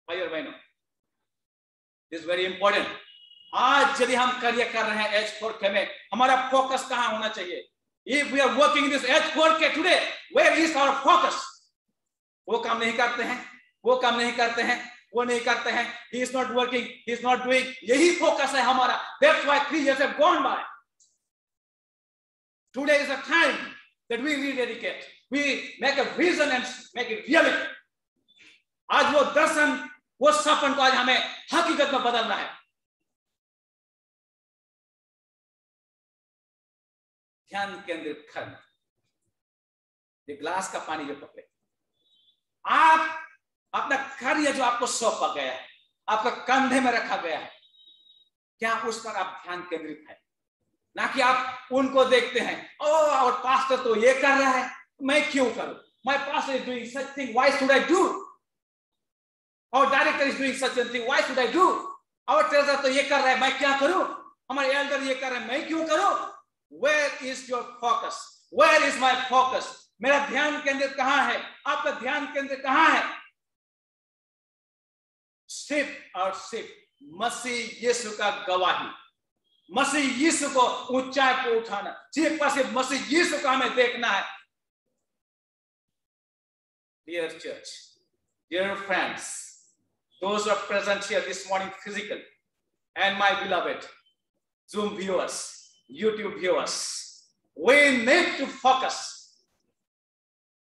भाई और बहनों, दिस इज वेरी इंपॉर्टेंट। आज यदि हम कार्य कर रहे हैं H4K में, हमारा फोकस कहाँ होना चाहिए? If we are working in this H4K today, where is our focus? वो काम नहीं करते हैं, वो काम नहीं करते हैं, वो नहीं करते हैं। He is not working, he is not doing. यही फोकस है हमारा। That's why 3 years have gone by. Today is a time that we rededicate. We make a vision and make it reality. आज वो दर्शन, वो सपन को आज हमें हकीकत में बदलना है। ध्यान केंद्रित करना। ये ग्लास का पानी जो पकड़े, आप अपना कार्य जो आपको सौंपा गया है, आपका कंधे में रखा गया है, क्या उस पर आप ध्यान केंद्रित है? ना कि आप उनको देखते हैं, ओ और पास्टर तो ये कर रहा है, मैं क्यों करूं? My pastor is doing such thing, why should I do? Our director is doing such a thing, why should I do? Our treasurer तो ये कर रहा है, मैं क्या करूं? हमारे एल्डर ये कर रहे हैं, मैं क्यों करूं? Where is your focus? Where is my focus? मेरा ध्यान केंद्रित कहां है? आपका ध्यान केंद्रित कहां है? सिर्फ और सिर्फ मसीह यीशु का गवाही, मसीह यीशु को ऊंचाई पे उठाना, सिर्फ और सिर्फ मसीह यीशु को हमें देखना है। Dear church, dear friends, those who are present here this morning physically, and my beloved Zoom viewers, YouTube viewers, we need to focus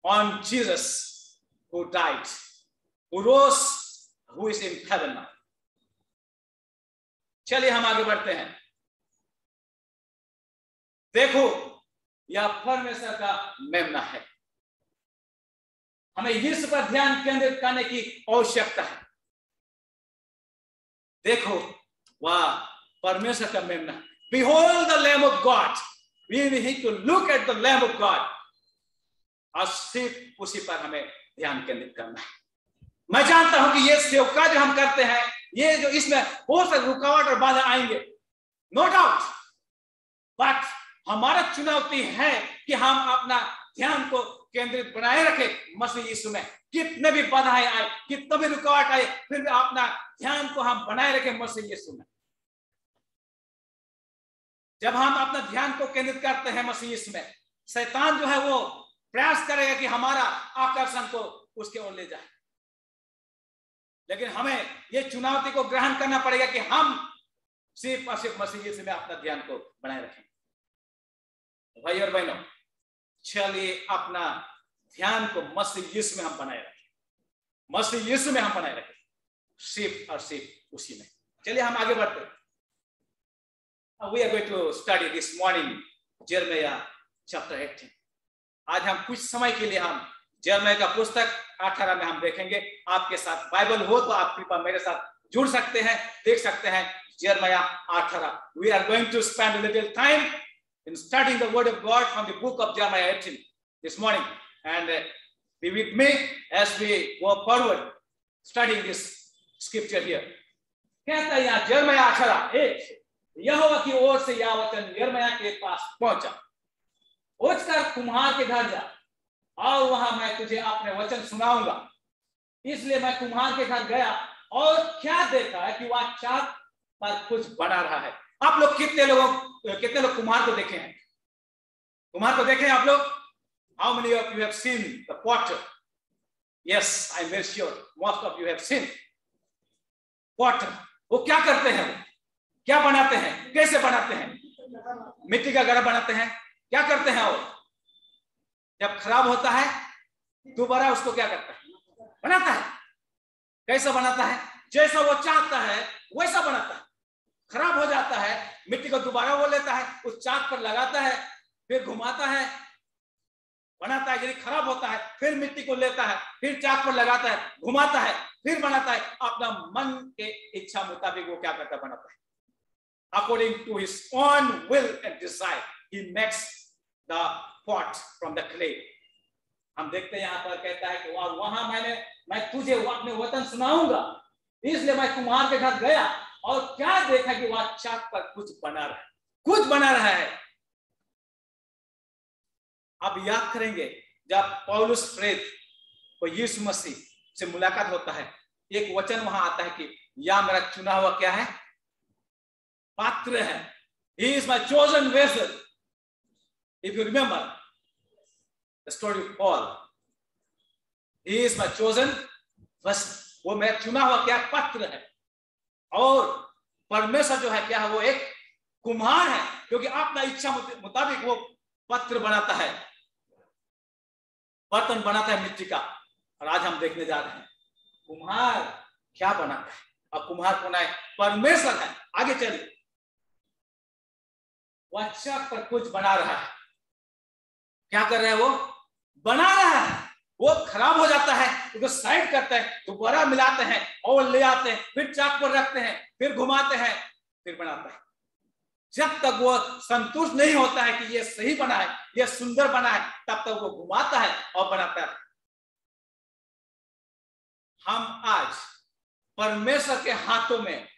on Jesus who died, who rose, who is in heaven now. चलिए हम आगे बढ़ते हैं। देखो, यह परमेश्वर का मेमना है। हमें यीशु पर ध्यान केंद्रित करने की आवश्यकता है। देखो, वह परमेश्वर का मेमना। Behold the Lamb of God. We need to look at the Lamb of God. और सिर्फ उसी पर हमें ध्यान केंद्रित करना है। मैं जानता हूं कि ये सेवका जो हम करते हैं, ये जो इसमें बहुत सारी रुकावट और बाधा आएंगे, नो डाउट, बट हमारा चुनौती है कि हम अपना ध्यान को केंद्रित बनाए रखें मसीह यीशु में। कितने भी बाधाएं आए, कितने भी रुकावट आए, फिर भी अपना ध्यान को हम बनाए रखें मसीह यीशु में। जब हम अपना ध्यान को केंद्रित करते हैं मसीह यीशु में, शैतान जो है वो प्रयास करेगा कि हमारा आकर्षण को उसके ओर ले जाए, लेकिन हमें यह चुनौती को ग्रहण करना पड़ेगा कि हम सिर्फ और सिर्फ मसीह यीशु में अपना ध्यान को बनाए रखें। भाई और बहनों, चलिए अपना ध्यान को मसीह यीशु में हम बनाए रखें, मसीह यीशु में हम बनाए रखें, सिर्फ और सिर्फ उसी में। चलिए हम आगे बढ़ते हैं। We are going to study this morning Jeremiah chapter 18. आज हम कुछ समय के लिए हम यिर्मयाह का पुस्तक 18 में हम देखेंगे। आपके साथ बाइबल हो तो आप कृपया मेरे साथ जुड़ सकते हैं, देख सकते हैं यिर्मयाह 18। We are going to spend a little time in studying the word of God from the book of Jeremiah 18 this morning, and be with me as we go forward studying this scripture here. कहता है यहाँ यिर्मयाह 18:1, यहोवा की ओर से यह वचन यिर्मयाह के पास पहुंचा, उठकर कुम्हार के घर जा और वहां मैं तुझे अपने वचन सुनाऊंगा। इसलिए मैं कुम्हार के घर गया और क्या देखा है कि वह चाक पर कुछ बना रहा है। आप लोग कितने लोग कुम्हार को देखे हैं? कुम्हार को देखे हैं आप लोग? How many of you have seen the potter? Yes, I'm very sure most of you have seen potter. वो क्या करते हैं? क्या बनाते हैं? कैसे बनाते हैं? मिट्टी का घड़ा बनाते हैं। क्या करते हैं वो? जब खराब होता है दोबारा उसको क्या करता है? बनाता है। कैसा बनाता है? जैसा वो चाहता है वैसा बनाता है। खराब हो जाता है, मिट्टी को दोबारा वो लेता है, उस चाक पर लगाता है, फिर घुमाता है, बनाता है। यदि खराब होता है फिर मिट्टी को लेता है, फिर चाक पर लगाता है, घुमाता है, फिर बनाता है। अपना मन के इच्छा मुताबिक वो क्या करता है? बनाता है। According to his own will and desire, he makes the pot from the clay. हम देखते हैं यहाँ पर कहता है कि वहां मैं तुझे अपने वचन सुनाऊंगा, इसलिए मैं कुम्हार के घर गया और क्या देखा कि वह चाक पर कुछ बना रहा है, कुछ बना रहा है। अब याद करेंगे जब पौलुस प्रेरित को यीशु मसीह से मुलाकात होता है, एक वचन वहां आता है कि या मेरा चुना हुआ क्या है? पात्र है। He is my chosen vessel. If you remember the story of Paul, he is my chosen vessel. वो मेरा चुना हुआ क्या? पात्र है। और परमेश्वर जो है क्या है? वो एक कुम्हार है, क्योंकि अपना इच्छा मुताबिक वो पत्र बनाता है, बर्तन बनाता है मिट्टी का। और आज हम देखने जा रहे हैं कुम्हार क्या बनाता है, और कुम्हार कौन है? परमेश्वर है। आगे चलिए। वह चाक पर कुछ बना रहा है। क्या कर रहा है? वो बना रहा है। वो खराब हो जाता है, उसको साइड करते हैं, दोबारा मिलाते हैं और ले आते हैं, फिर चाक पर रखते हैं, फिर घुमाते हैं, फिर बनाता है। जब तक वो संतुष्ट नहीं होता है कि ये सही बना है, ये सुंदर बना है, तब तक वो घुमाता है और बनाता है। हम आज परमेश्वर के हाथों में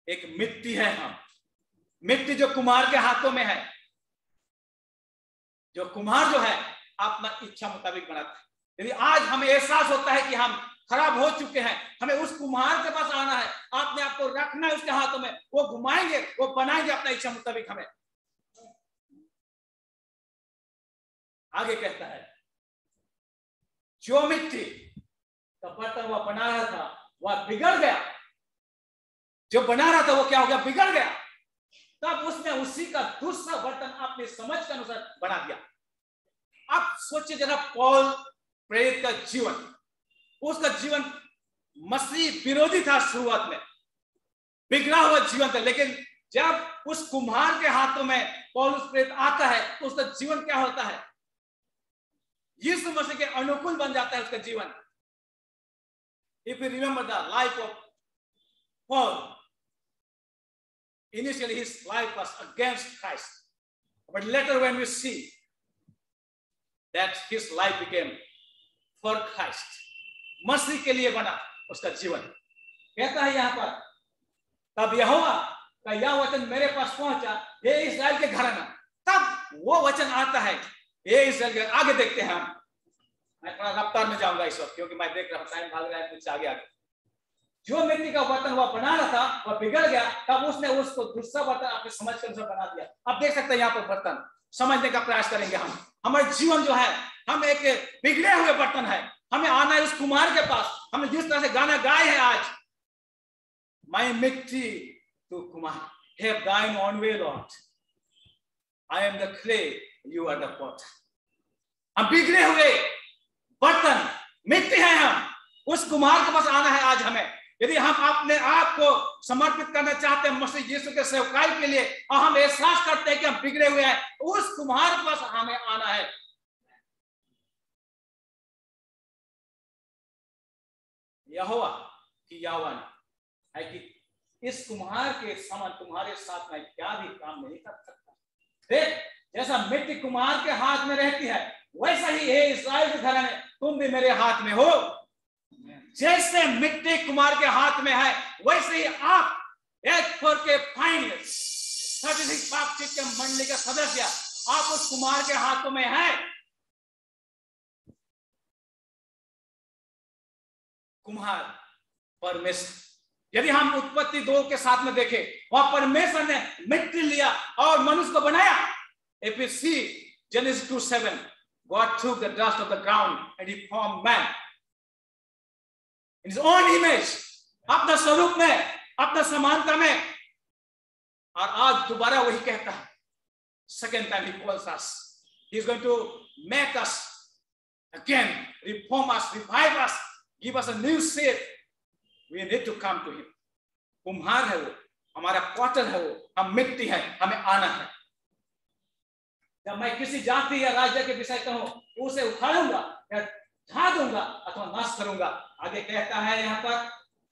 एक मिट्टी है। हम मिट्टी जो कुम्हार के हाथों में है, जो कुम्हार जो है अपना इच्छा मुताबिक बनाता है। यदि आज हमें एहसास होता है कि हम खराब हो चुके हैं, हमें उस कुम्हार के पास आना है, अपने आप को रखना है उसके हाथों में। वो घुमाएंगे, वो बनाएंगे अपना इच्छा मुताबिक हमें। आगे कहता है जो मिट्टी का बर्तन वह बना रहा था वह बिगड़ गया। जो बना रहा था वो क्या हो गया? बिगड़ गया। तब उसने उसी का दूसरा बर्तन अपनी समझ के अनुसार बना दिया। अब सोचिए जरा, पौल प्रेरित का जीवन, उसका जीवन मसीह विरोधी था। शुरुआत में बिगड़ा हुआ जीवन था, लेकिन जब उस कुम्हार के हाथों में पौलुस प्रेरित आता है तो उसका जीवन क्या होता है? यीशु मसीह के अनुकूल बन जाता है उसका जीवन। If you remember the life of Paul, initially his life was against Christ, but later when we see that his life became for Christ, मसीह के लिए बना उसका जीवन। कहता है यहाँ पर, तब यहोवा का यह वचन मेरे पास पहुंचा, हे इस्राएल के घराना। तब वो वचन आता है, हे इस्राएल के। आगे देखते हैं हम। मैं थोड़ा रफ्तार में जाऊंगा इस वक्त, क्योंकि मैं देख रहा हूं टाइम भाग रहा है मुझसे आगे। जो मिट्टी का बर्तन वह बना रहा था वह बिगड़ गया, तब उसने उसको दूसरा बर्तन अपने समझ के अनुसार बना दिया। अब देख सकते हैं यहाँ पर बर्तन समझने का प्रयास करेंगे हम। हमारे जीवन जो है, हम एक बिगड़े हुए बर्तन है, हमें आना है उस कुम्हार के पास। हमने जिस तरह से गाना गाए है आज, मैं मिट्टी तू कुम्हार, have thine own way Lord, I am the clay, you are the pot। हम बिगड़े हुए बर्तन मिट्टी है, हम उस कुम्हार के पास आना है आज हमें। यदि हम अपने आप को समर्पित करना चाहते हैं मसीह यीशु के सेवकाई के लिए, और हम एहसास करते हैं कि हम बिगड़े हुए हैं, उस कुम्हार के पास हमें आना है। यहोवा की यावन है कि इस कुम्हार के समान तुम्हारे साथ में क्या भी काम नहीं कर सकता। देख, जैसा मिट्टी कुम्हार के हाथ में रहती है, वैसा ही है इस्राएल के घराने, तुम भी मेरे हाथ में हो। जैसे मिट्टी कुम्हार के हाथ में है, वैसे ही आप एक फर के फाइनल के मंडली का सदस्य, आप उस कुम्हार के हाथों में है। कुम्हार परमेश्वर। यदि हम उत्पत्ति 2 के साथ में देखें, वह परमेश्वर ने मिट्टी लिया और मनुष्य को बनाया। If you see Genesis 2:7, God took the dust of the ground and he formed man in his own image, अपना स्वरूप में, अपना समानता में। और आज दोबारा वही कहता है, second time he calls us, he is going to make us again, reform us, revive us, give us a new shape। We need to come to him। कुम्हार है वो, हमारा पॉटर है वो, हम मिट्टी है, हमें आना है। जब मैं किसी जाति या राज्य के विषय कहूं, उसे उखाड़ूंगा या ढा दूंगा अथवा नाश करूंगा। आगे कहता है यहाँ पर,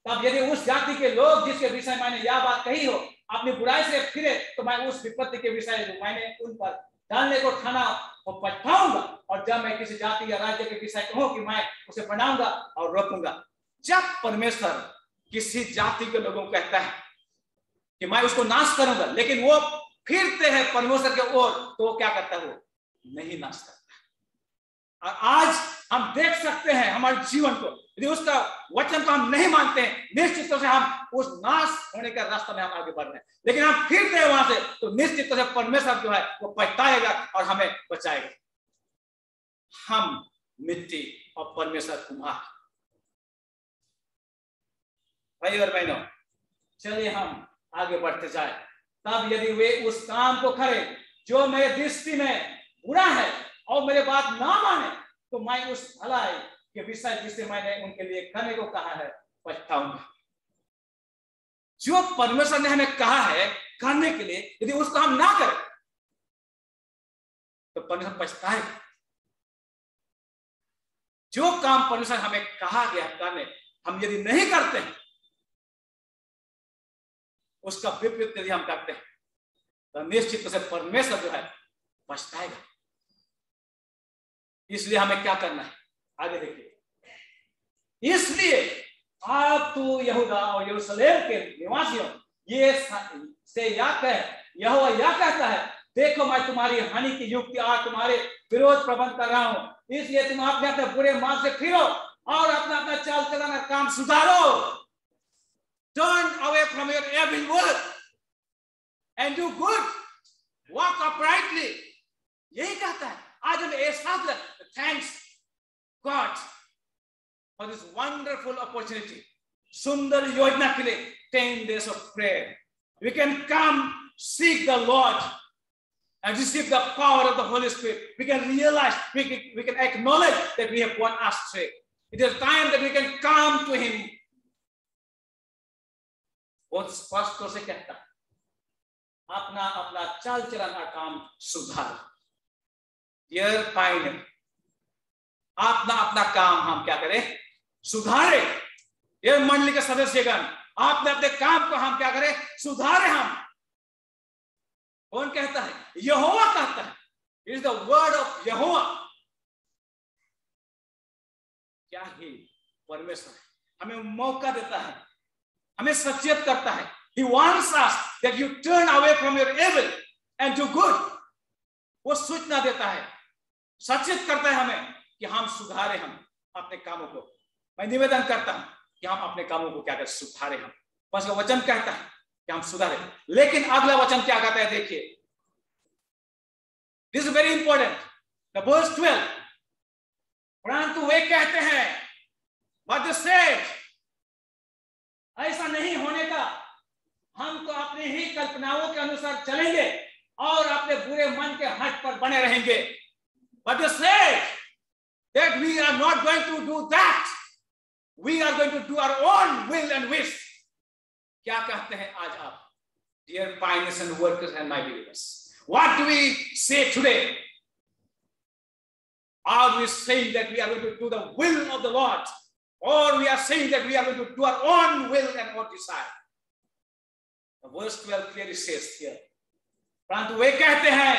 तब यदि उस जाति के लोग जिसके विषय मैंने यह बात कही हो अपनी बुराई से फिरे, तो मैं उस विपत्ति के विषय जो मैंने उन पर डालने को ठाना वो पछताऊंगा। और जब मैं किसी जाति या राज्य के विषय कहूं कि मैं उसे बनाऊंगा और रोकूंगा। जब परमेश्वर किसी जाति के लोगों को कहता है कि मैं उसको नाश करूंगा, लेकिन वो फिरते हैं परमेश्वर के ओर, तो वो क्या करता है? वो नहीं नाश करता। और आज हम देख सकते हैं हमारे जीवन को, यदि उसका वचन को हम नहीं मानते हैं, निश्चित रूप से हम उस नाश होने का रास्ता में हम आगे बढ़ रहे हैं। लेकिन हम फिरते हैं वहां से, तो निश्चित रूप से परमेश्वर जो है वो पछताएगा और हमें बचाएगा। हम मिट्टी और परमेश्वर कुम्हार। भाई और बहनों, चलिए हम आगे बढ़ते जाए। तब यदि वे उस काम को करें जो मेरे दृष्टि में बुरा है और मेरे बात ना माने, तो मैं उस भलाई के विषय जिसे मैंने उनके लिए करने को कहा है पछताऊंगा। जो परमेश्वर ने हमें कहा है करने के लिए, यदि उसको हम ना करें तो परमेश्वर पछताएगा। जो काम परमेश्वर हमें कहा गया करने, हम यदि नहीं करते हैं, उसका विपरीत यदि हम करते हैं, तो निश्चित रूप से परमेश्वर जो है पछताएगा। इसलिए हमें क्या करना है, आगे देखिए। इसलिए आप तो यहूदा और यरूशलेम के निवासियों ये से यहोवा यह कहता है, देखो मैं तुम्हारी हानि की युक्ति और तुम्हारे विरोध प्रबंध कर रहा हूं। इसलिए तुम अपने अपने बुरे मार्ग से फिरो और अपना अपना चाल चलन का काम सुधारो। Turn away from your evil work and do good, walk uprightly। यही कहता है। आज हम एहसास करें, thanks God for this wonderful opportunity, सुंदर योजना के लिए 10 days of prayer। We can come seek the Lord and receive the power of the Holy Spirit. We can realize, we can acknowledge that we have gone astray. It is time that we can come to Him। बहुत स्पष्ट से कहता है, अपना अपना चाल चलन का काम सुधार। डियर फाइनल, अपना अपना काम हम क्या करें? सुधारे। ये मंडली के सदस्यगण, अपने अपने काम को हम क्या करें? सुधारे। हम कौन कहता है? यहोवा कहता है। It is the word of Jehovah. क्या ही परमेश्वर हमें मौका देता है, हमें सचेत करता है। He wants us that you turn away from your evil and do good। वो सूचना देता है, सचेत करता है हमें कि हम सुधारे हम अपने कामों को। मैं निवेदन करता हूं कि कि हम अपने कामों को क्या कर सुधारे। हम बस वचन कहता है कि हम सुधारे, लेकिन अगला वचन क्या कहता है देखिए, this is very important, the verse 12, परंतु वे कहते हैं, व्हाट दे सेड, ऐसा नहीं होने का, हम तो अपनी ही कल्पनाओं के अनुसार चलेंगे और अपने बुरे मन के हट पर बने रहेंगे। But they said that we are not going to do that. We are going to do our own will and wish. क्या कहते हैं आज आप, dear pioneers and workers and my believers? What do we say today? Are we saying that we are going to do the will of the Lord, or we are saying that we are going to do our own will and what desire? The verse 12 clearly says here, परंतु वे कहते हैं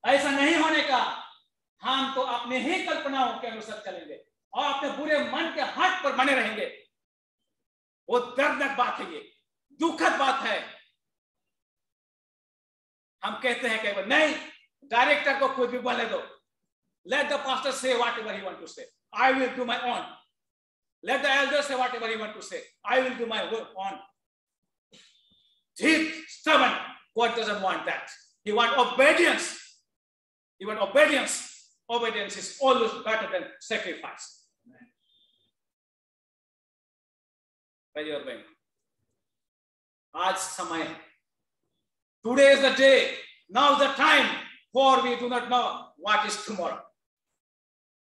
ऐसा नहीं होने का, हम तो अपने ही कल्पनाओं के अनुसार चलेंगे और अपने बुरे मन के हट पर बने रहेंगे। वो दर्दनाक बात है, ये दुखद बात है। हम कहते हैं कि नहीं, डायरेक्टर को कुछ भी बोलने दो, let the pastor say whatever he want to say, I will do my own. Let the elder say whatever he want to say, I will do my own. He's stubborn. God doesn't want that. He wants obedience. He wants obedience. Obedience is always better than sacrifice. आज समय है. Today is the day. Now is the time. For we do not know what is tomorrow.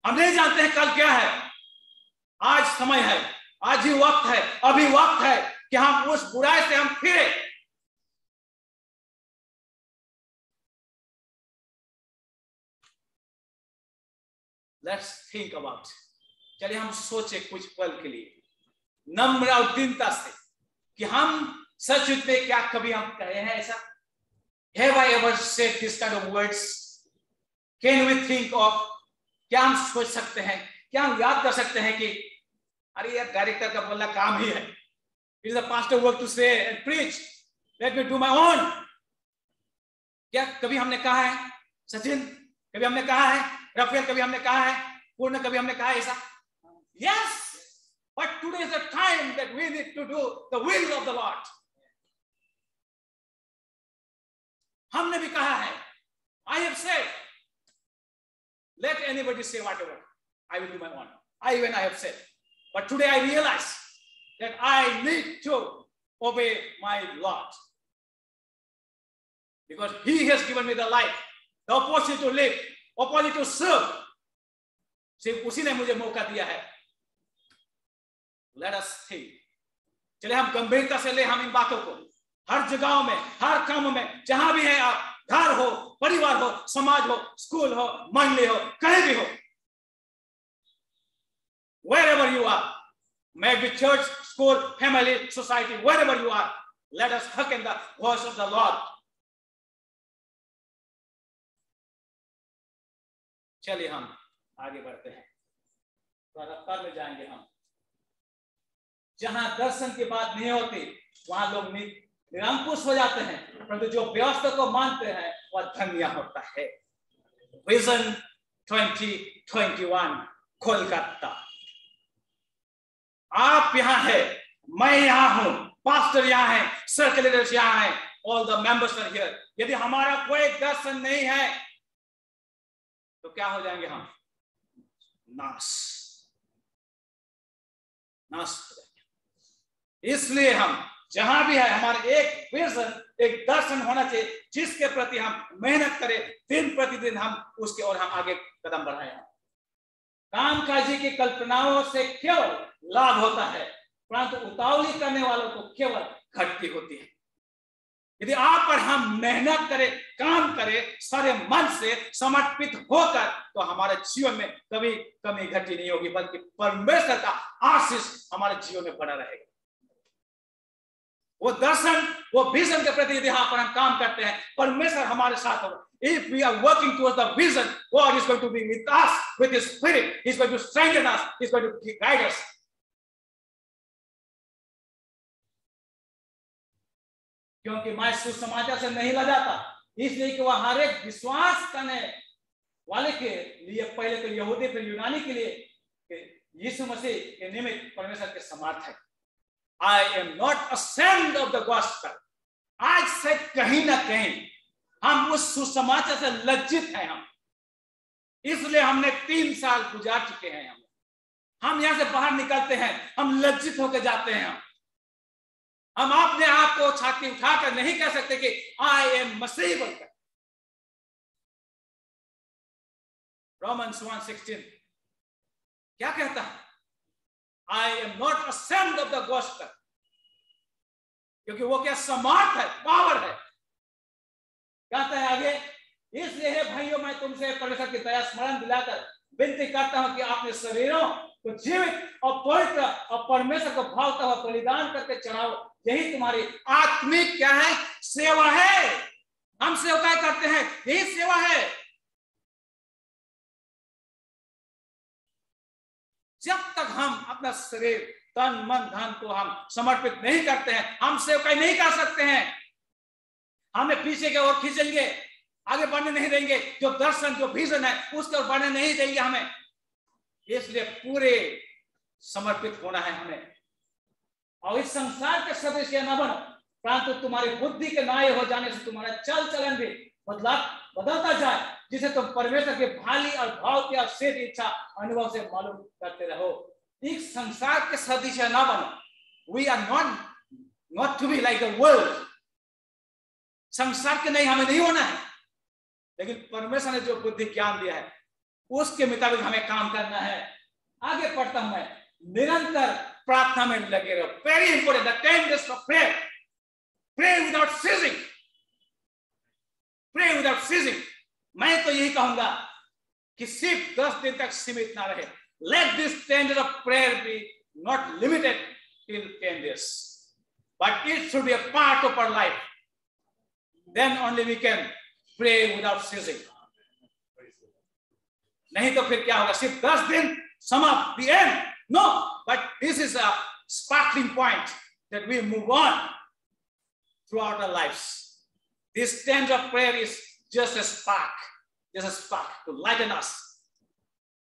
हम नहीं जानते हैं कल क्या है. आज समय है. आज ही वक्त है. अभी वक्त है कि हम उस बुराई से हम फिरे. Let's think about. चलिए हम सोचे कुछ पल के लिए नम्र और दीनता से कि हम सच में क्या कभी हम कहे हैं ऐसा? Have I ever said this kind of words? Can we think of? क्या हम सोच सकते हैं, क्या हम याद कर सकते हैं कि अरे यार डायरेक्टर का बोलना काम ही है, it is the pastor work to say and preach, let me do my own. क्या कभी हमने कहा है? सचिन कभी हमने कहा है? राफेल कभी हमने कहा है? पूर्ण कभी हमने कहा है ऐसा? Yes, but today is the time that we need to do the will of the Lord. हमने भी कहा है, I have said, let anybody say whatever, I will do my own. I have said, but today I realize that I need to obey my Lord, because He has given me the life, the opportunity to live, opportunity to serve. सिर्फ उसी ने मुझे मौका दिया है. Let us think. चले हम गंभीरता से ले हम इन बातों को. हर जगहों में, हर काम में, जहां भी है आप, घर हो, परिवार हो, समाज हो, स्कूल हो, मंडली हो, कहीं भी हो, wherever you are, maybe church, school, family, society, wherever you are, let us hearken the voice of the Lord. चलिए हम आगे बढ़ते हैं. रफ्तार में जाएंगे हम. जहां दर्शन की बात नहीं होती वहां लोग निरंकुश हो जाते हैं, परंतु जो व्यवस्था को मानते हैं वह धन्य होता है. विजन 2021 कोलकाता. आप यहां है, मैं यहां हूं, पास्टर यहां है, सर्कल लीडर्स यहां है, all the members are here. यदि हमारा कोई दर्शन नहीं है तो क्या हो जाएंगे हम? नाश हो जाएंगे. इसलिए हम जहां भी है हमारे एक विजन, एक दर्शन होना चाहिए जिसके प्रति हम मेहनत करें, दिन प्रतिदिन हम उसके और हम आगे कदम बढ़ाएं. कामकाजी की कल्पनाओं से केवल लाभ होता है, परंतु उतावली करने वालों को केवल घटती होती है. यदि आप और हम मेहनत करें, काम करें, सारे मन से समर्पित होकर, तो हमारे जीवन में कभी कमी घटी नहीं होगी, बल्कि परमेश्वर का आशीष हमारे जीवन में बना रहेगा. वो दर्शन, वो विजन के प्रति यदि यहाँ पर हम काम करते हैं, परमेश्वर हमारे साथ होगा. If we are working towards the vision, God is going to be with us with His Spirit. He is going to strengthen us. He is going to guide us. क्योंकि मैं सुसमाचार से नहीं लजाता, इसलिए कि वह हर एक विश्वास करने वाले के लिए, पहले तो यहूदी फिर यूनानी के लिए यीशु मसीह के निमित्त परमेश्वर के समर्थ है। I am not ashamed of the gospel. आज से कहीं ना कहीं हम उस सुसमाचार से लज्जित हैं हम, इसलिए हमने 3 साल गुजार चुके हैं। हम यहां से बाहर निकलते हैं, हम लज्जित होकर जाते हैं। हम अपने आप को छाती उठाकर नहीं कह सकते कि आई एम मसीह बोलकर। रोमन्स 1:16 क्या कहता है? I am not ashamed of the gospel, क्योंकि वो क्या समर्थ है, पावर है। कहता है आगे, इसलिए है भाइयों मैं तुमसे परमेश्वर की दया स्मरण दिलाकर विनती करता हूं कि अपने शरीरों को जीवित और पवित्र और परमेश्वर को भावता हुआ बलिदान करके चढ़ाओ, यही तुम्हारी आत्मिक क्या है? सेवा है। हम सेवकाई करते हैं, यही सेवा है। जब तक हम अपना शरीर, तन, मन, धन को हम समर्पित नहीं करते हैं, हम सेवकाई नहीं कर सकते हैं। हमें पीछे की ओर खींचेंगे, आगे बढ़ने नहीं देंगे। जो दर्शन, जो विजन है, उसके ओर बढ़ने नहीं देंगे हमें। इसलिए पूरे समर्पित होना है हमें। और इस संसार के सदस्य न बनो, परंतु तुम्हारी बुद्धि के नए हो जाने से तुम्हारा चल चलन भी बदलता जाए, जिसे तुम परमेश्वर की भाली और भाव की अशेष इच्छा अनुभव से मालूम करते रहो। इस संसार के सदस्य न बनो। We are not to be like the world. संसार के नहीं, हमें नहीं होना है। लेकिन परमेश्वर ने जो बुद्धि ज्ञान दिया है, उसके मुताबिक हमें काम करना है। आगे पढ़ता हूं मैं, निरंतर प्रार्थना में लगे रहो। Very important, the 10 days of prayer. Pray without ceasing. Pray without ceasing. मैं तो यही कहूंगा कि सिर्फ 10 दिन तक सीमित ना रहे। Let this 10 days of prayer be not limited till 10 days, but it should be a part of our life. Then only we can pray without ceasing. नहीं तो फिर क्या होगा? सिर्फ 10 दिन समाप्त, the end. No, but this is a sparkling point that we move on throughout our lives. This 10 days of prayer is just a spark to lighten us,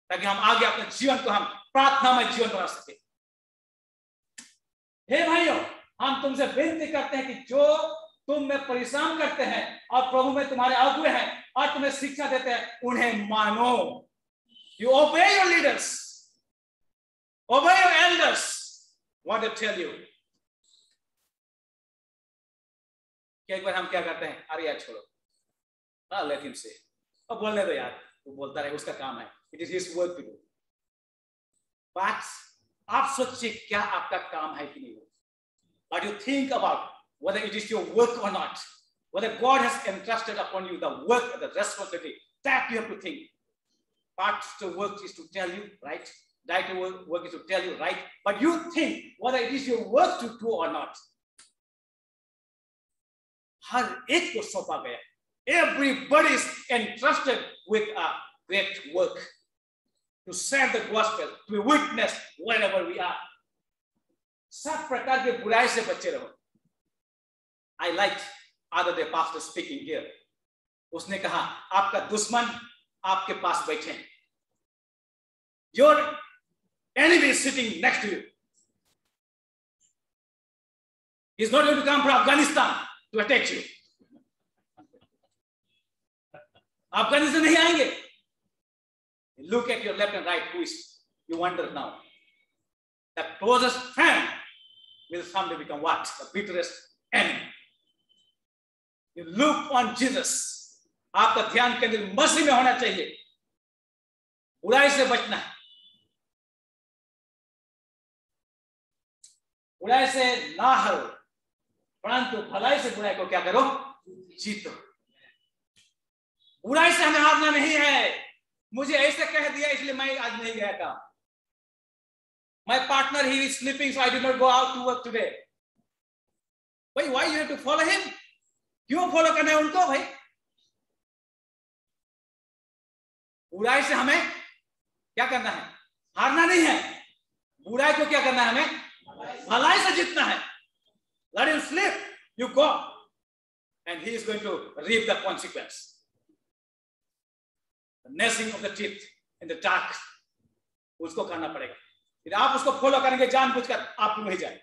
ताकि हम आगे अपने जीवन को हम प्रार्थना में जीवन बना सके। हे भाइयों, हम तुमसे विनती करते हैं कि जो तुम में परिश्रम करते हैं और प्रभु में तुम्हारे अगुए हैं और तुम्हें शिक्षा देते हैं, उन्हें मानो। You obey your leaders, obey your elders, what they tell you. एक बार हम क्या करते हैं? अरे यार छोड़ो, let him say, अब बोलने दो यार, वो बोलता रहे, उसका काम है। It is his work to do. But आप सोचिए क्या आपका काम है कि नहीं? But you think about whether it is your work or not, whether God has entrusted upon you the work, the responsibility, that you have to think. Part of the work is to tell you, right? That work is to tell you, right? But you think whether it is your work to do or not. हर एक को सौंपा गया। Everybody is entrusted with a great work to share the gospel, to be witness wherever we are. सब प्रकार के बुराई से बचे रहो। I liked other day pastor speaking here. उसने कहा, आपका दुश्मन आपके पास बैठे हैं। Your enemy is sitting next to you. He's not going to come from Afghanistan to attack you. Afghanistan नहीं आएंगे। Look at your left and right. Who is? You wonder now. The closest friend will someday become what? The bitterest enemy. You look on Jesus. आपका ध्यान केंद्रित मसीह में होना चाहिए। बुराई से बचना है। बुराई से ना हारो, परंतु भलाई से बुराई को क्या करो? जीतो। बुराई से हमें हारना नहीं है। मुझे ऐसे कह दिया इसलिए मैं आज नहीं गया था। My partner, he is sleeping, so I did not go out to work today. भाई, why you have to follow him? क्यों फॉलो करना है उनको भाई? बुराई से हमें क्या करना है? हारना नहीं है। बुराई को क्या करना है? हमें भलाई से जीतना है। Let him sleep, you go, and he is going to reap the consequence. The gnashing of the teeth in the dark, उसको करना पड़ेगा। यदि आप उसको फॉलो करेंगे जानबूझकर, आप वही जाए।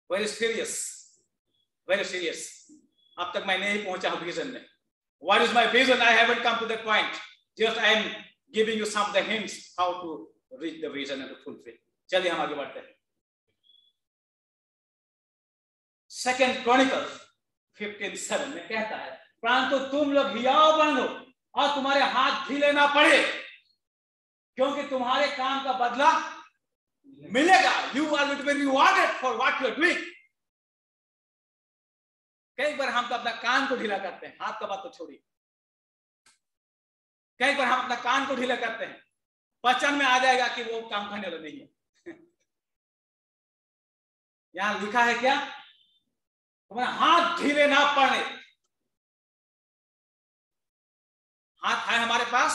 Very serious, very serious. अब तक मैं नहीं पहुंचा हूं विजन में। What is my vision? I haven't come to that point. Just I am giving you some of the hints how to reach the vision and to fulfill. चलिए हम आगे बढ़ते हैं। Second Chronicles 15:7 में कहता है, परंतु तुम लोग हियाव बनो और तुम्हारे हाथ ढीले ना पड़े, क्योंकि तुम्हारे काम का बदला मिलेगा। You are going to be rewarded for what you are doing. कई बार हम तो अपना कान को ढीला करते हैं, हाथ का बात तो छोड़िए। कई बार हम अपना कान को ढीला करते हैं, पहचान में आ जाएगा कि वो काम करने वाला नहीं है। यहां लिखा है क्या? तुम्हारे हाथ ढीले ना पड़े। हाथ है हमारे पास,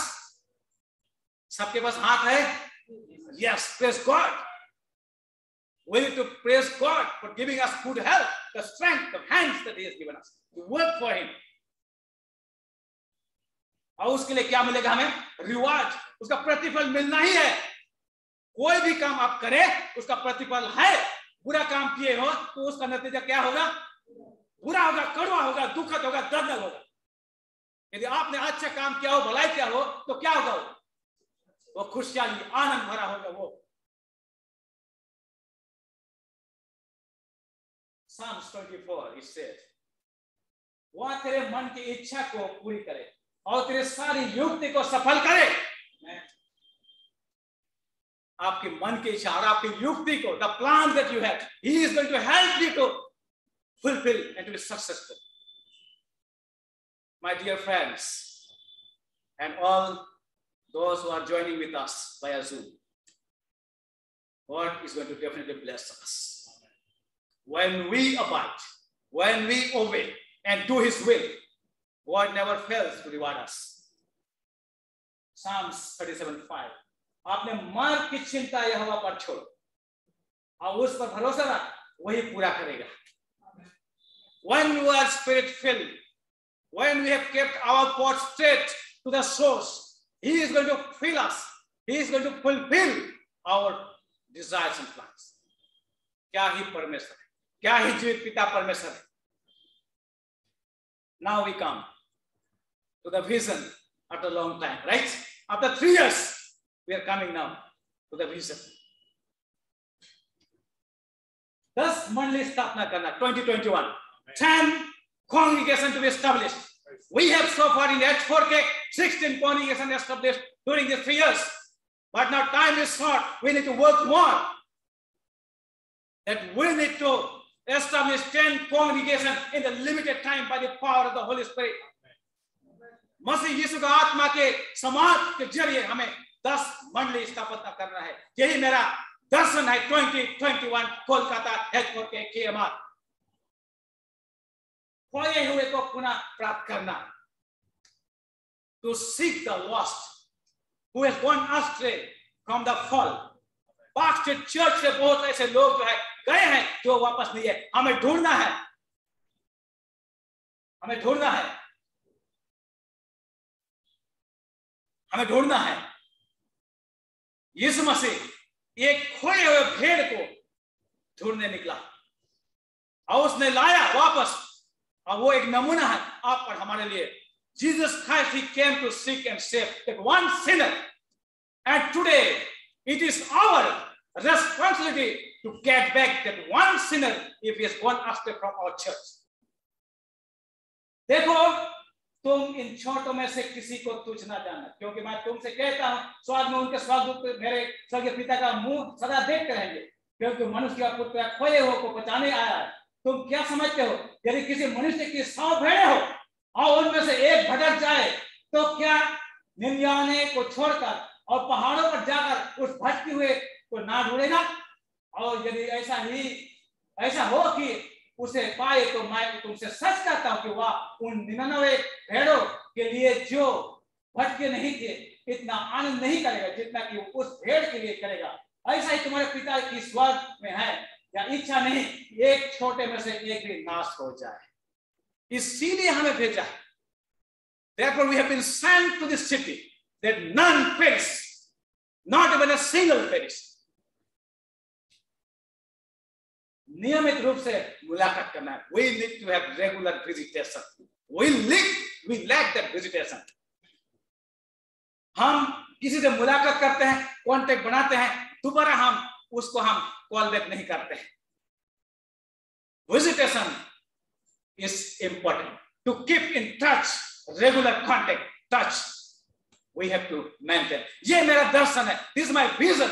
सबके पास हाथ है। Yes, praise God. We need to praise God for giving us good health, the strength, the hands that He has given us to work for Him. और उसके लिए क्या मिलेगा हमें? रिवार्ड, उसका प्रतिफल मिलना ही है। कोई भी काम आप करें उसका प्रतिफल है। बुरा काम किए हो तो उसका नतीजा क्या होगा? बुरा होगा, कड़वा होगा, दुखद होगा, दर्दनाक होगा। यदि आपने अच्छा काम किया हो, भलाई किया हो, तो क्या होगा? वो खुशहाली, आनंद भरा होगा। वो Psalms 24 it says, वह तेरे मन की इच्छा को पूरी करे और तेरे सारी युक्ति को सफल करे। आपके मन की इच्छा और आपकी युक्ति को, the plan that you have, He is going to help you to fulfill and to be successful. My dear friends, and all those who are joining with us via Zoom, God is going to definitely bless us. When we abide, when we obey and do His will, God never fails to reward us. Psalms 37:5. आपने मर्द की चिंता यहोवा पर छोड़ो और उस पर भरोसा रख, वही पूरा करेगा। When you are spirit filled, when we have kept our pot straight to the source, He is going to fill us. He is going to fulfill our desires and plans. क्या ही परमेश्वर है, क्या ही जीवित पिता परमेश्वर है। Now we come to the vision after a long time, right? After 3 years, we are coming now to the vision. 10 मंडली स्थापना करना 2021, 10 congregation to be established. We have so far in H4K 16 congregation established during these 3 years, but now time is short. We need to work more. That we need to establish 10 congregation in the limited time by the power of the Holy Spirit. मसीह यीशु का आत्मा के समाज के जरिए हमें 10 मंडली स्थापना करना है। यही मेरा दर्शन है 2021 कोलकाता H4K KMR। खोए हुए को पुनः प्राप्त करना, to seek the lost who has gone astray from the fall. Pastor church से बहुत ऐसे लोग जो है गए हैं जो वापस नहीं है। हमें ढूंढना है, हमें ढूंढना है, हमें ढूंढना है। यीशु मसीह एक खोए हुए भेड़ को ढूंढने निकला और उसने लाया वापस, और वो एक नमूना है आप पर हमारे लिए। Jesus Christ, He came to seek and save that one sinner, and today it is our responsibility to get back that one sinner if he has gone astray from our church. देखो, तुम इन छोटों में से किसी को तुच्छ ना जानना, क्योंकि मैं तुमसे कहता हूं स्वर्ग में उनके स्वर्गदूत मेरे स्वर्गीय पिता का मुंह सदा देखते रहेंगे, क्योंकि मनुष्य का पुत्र खोए हुए को बचाने आया है। तुम क्या समझते हो, यदि किसी मनुष्य की 100 भेड़ें हो और उनमें से एक भटक जाए तो क्या 99 को छोड़कर और पहाड़ों पर जाकर उस भटके हुए को ना ढूंढेगा? और यदि ऐसा हो कि उसे पाए तो मैं तुमसे सच कहता हूं कि वह उन 99 भेड़ों के लिए जो भटके नहीं थे इतना आनंद नहीं करेगा जितना कि उस भेड़ के लिए करेगा। ऐसा ही तुम्हारे पिता की स्वर्ग में है, या इच्छा नहीं एक छोटे में से एक भी नाश हो जाए, इसीलिए हमें भेजा है। Therefore we have been sent to this city that none perish Not even a single perish. नियमित रूप से मुलाकात करना है. We need to have regular visitation. We lack that visitation. हम किसी से मुलाकात करते हैं, कांटेक्ट बनाते हैं, दोबारा हम उसको कॉल बैक नहीं करते हैं. Visitation is important. To keep in touch, regular contact, touch, we have to maintain. ये मेरा दर्शन है. This is my vision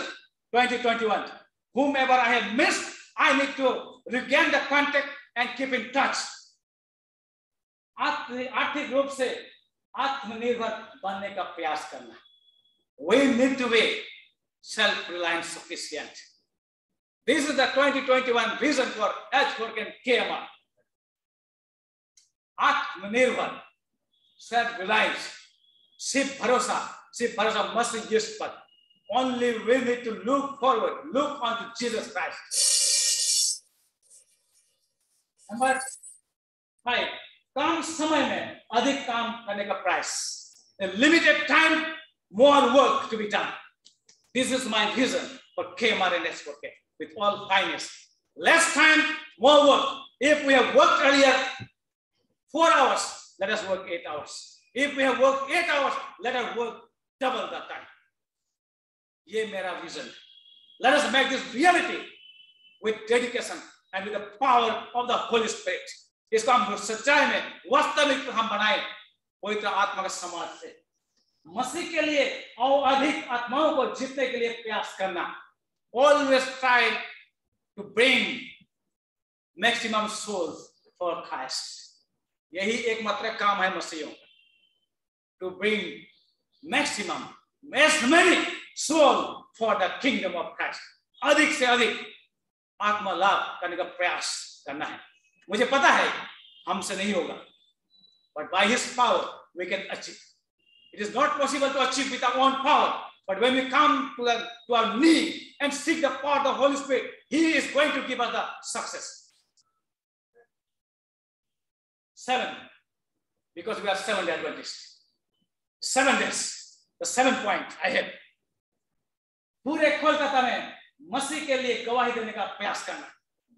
2021. Whomever I have missed, I need to regain the contact and keep in touch. आर्थिक रूप से आत्मनिर्भर बनने का प्रयास करना. We need to be self-reliant, sufficient. This is the 2021 vision for H4 and KMR. आत्मनिर्भर, self-reliance, सिर्फ भरोसा मसीह यीशु पर. Only we need to look forward, look on to Jesus Christ. Number 5, कम समय में अधिक काम करने का प्रयास. A limited time, more work to be done. This is my vision for KMR and S4K with all finest. Less time, more work. If we have worked earlier 4 hours, let us work 8 hours. If we have worked 8 hours, let us work double the time. ये मेरा vision. Let us make this reality with dedication and with the power of the Holy Spirit. इसको हम सच्चाई में वास्तविक हम बनाए पवित्र आत्मा के समाज से. मसीह के लिए और अधिक आत्माओं को जीतने के लिए प्रयास करना. Always try to bring maximum souls for Christ. यही एकमात्र काम है मसीहियों का. To bring maximum, as many souls for the kingdom of Christ. अधिक से अधिक आत्मा लाभ करने का प्रयास करना है. मुझे पता है हमसे नहीं होगा, but by His power we can achieve. It is not possible to achieve with our own power, but when we come to our need and seek the power of the Holy Spirit, He is going to give us the success. 7, because we are 7-day Adventists. 7 days, the 7 point I have. पूरे कोलकाता में मसीह के लिए गवाही देने का प्रयास करना.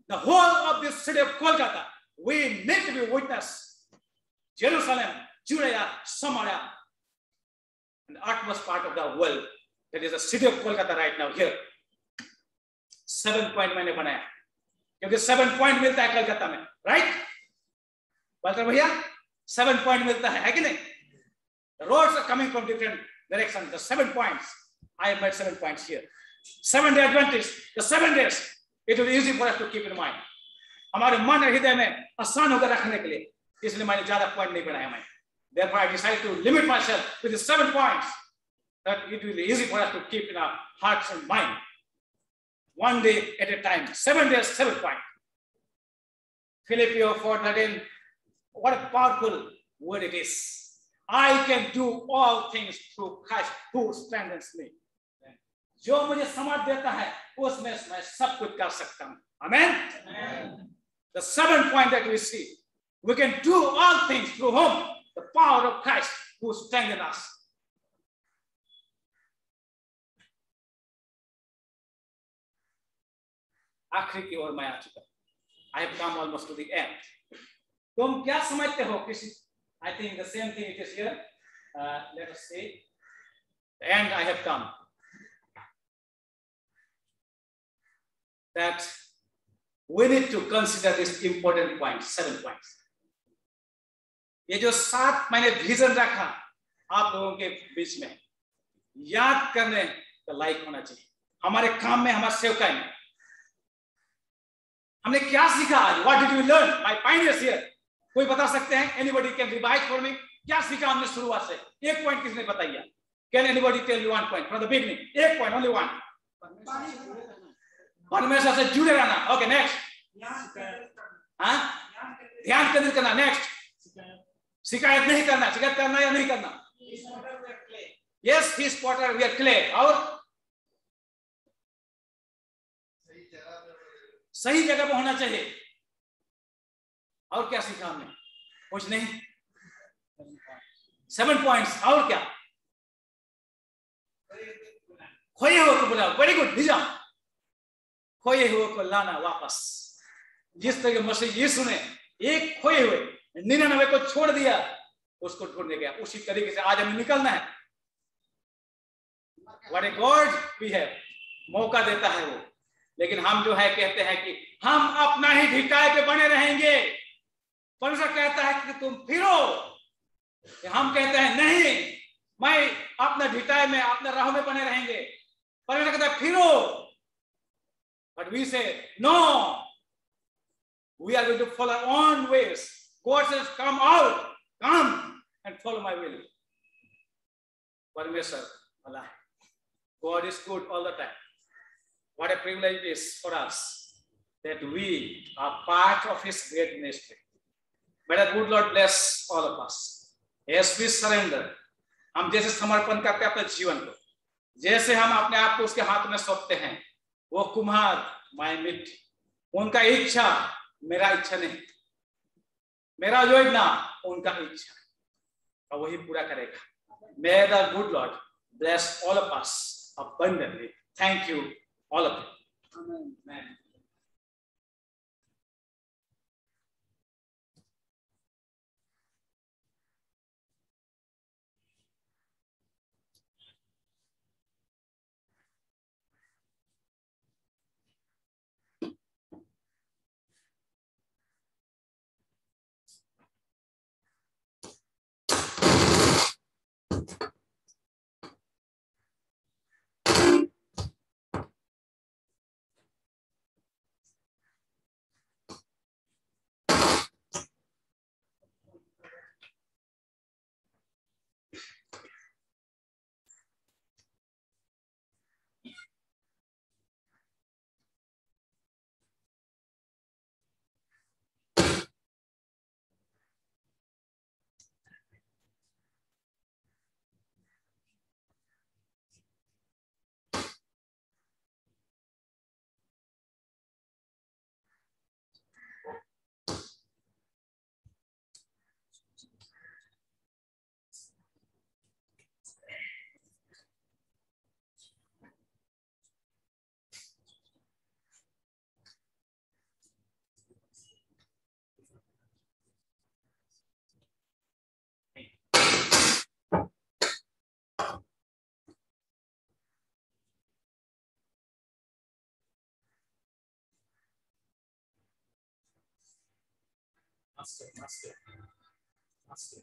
The whole of this city of Kolkata, we need to be witness. Jerusalem, Judea, Samaria, and the utmost part of the world. That is the city of Kolkata right now here. 7 point मैंने बनाया, क्योंकि 7 point मिलता है कलकत्ता में, right? बोलते भैया 7 point मिलता है कि नहीं? The roads are coming from different directions. The 7 points. I have made 7 points here. 7-day Adventists, the 7 days. It will be easy for us to keep in mind. हमारे मन और हृदय में आसान होकर रखने के लिए, इसलिए मैंने ज्यादा पॉइंट नहीं बनाया. मैं therefore I decided to limit myself with the 7 points that it will be easy for us to keep in our hearts and mind. One day at a time. 7 days, 7 points. Philippians 4:13. What a powerful word it is. I can do all things through Christ who strengthens me. जो मुझे समझ देता है उसमें मैं सब कुछ कर सकता हूं. Amen. The 7 point that we see, we can do all things through whom? The power of Christ who strengthens us. आखिरी की ओर मैं आ चुका. I have come almost to the end. तुम क्या समझते हो? किसी I think the same thing it is here. Let us see. The end I have come. That we need to consider this important point, 7 points. ये जो 7 मैंने vision रखा आप लोगों के बीच में, याद करने का लायक होना चाहिए. हमारे काम में, हमारे सेवकाई में हमने क्या सीखा आज? What did we learn? My pioneers here. कोई बता सकते हैं? Anybody can revise for me? क्या सीखा हमने शुरुआत से? एक पॉइंट किसने बताया? Can anybody tell me 1 point from the beginning? एक पॉइंट, only 1. परमेश्वर से जुड़े रहना. Okay, next. हाँ? ध्यान केंद्रित करना. Next. शिकायत नहीं करना. शिकायत करना या नहीं करना? Yes, his potter, we are clay. और सही जगह पे होना चाहिए. और क्या सीखा हमने? कुछ नहीं. 7 points. और क्या? खोए हुए को बुलाओ। वेरी गुड, ले जाओ। खोए हुए को लाना वापस। जिस तरह मसीह यीशु ने एक खोए हुए 99 को छोड़ दिया, उसको ढूंढने गया, उसी तरीके से आज हमें निकलना है। What a God we have, मौका देता है वो। लेकिन हम जो है कहते हैं कि हम अपना ही ढिकाए पे बने रहेंगे। परमेश्वर कहता है कि तुम फिरो, हम कहते हैं नहीं, मैं अपना ढिकाए में, अपना राह में बने रहेंगे। परमेश्वर कहता है फिरो, but we say no, we are going to follow our own ways. God says come out, come and follow my will. परमेश्वर भला है। God is good all the time. What a privilege it is for us that we are part of His great ministry. May the good Lord bless all of us. As we surrender, हम जैसे समर्पण करते हैं अपने जीवन को, जैसे हम अपने आप को उसके हाथ में सौंपते हैं, वो कुम्हार मैं मिट्टी, उनका इच्छा मेरा इच्छा नहीं, मेरा योजना उनका इच्छा, और वही पूरा करेगा। May the good Lord bless all of us abundantly. Thank you, all of you. Amen. Master.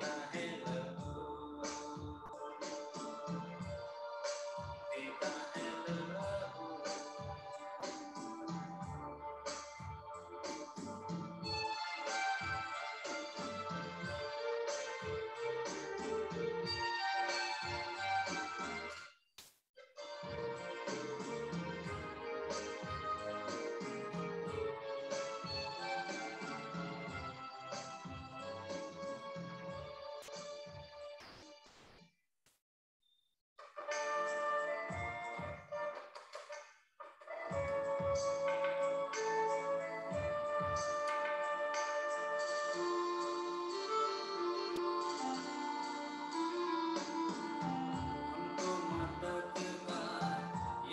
देता है लहू, देता है लहू। हमको मददगार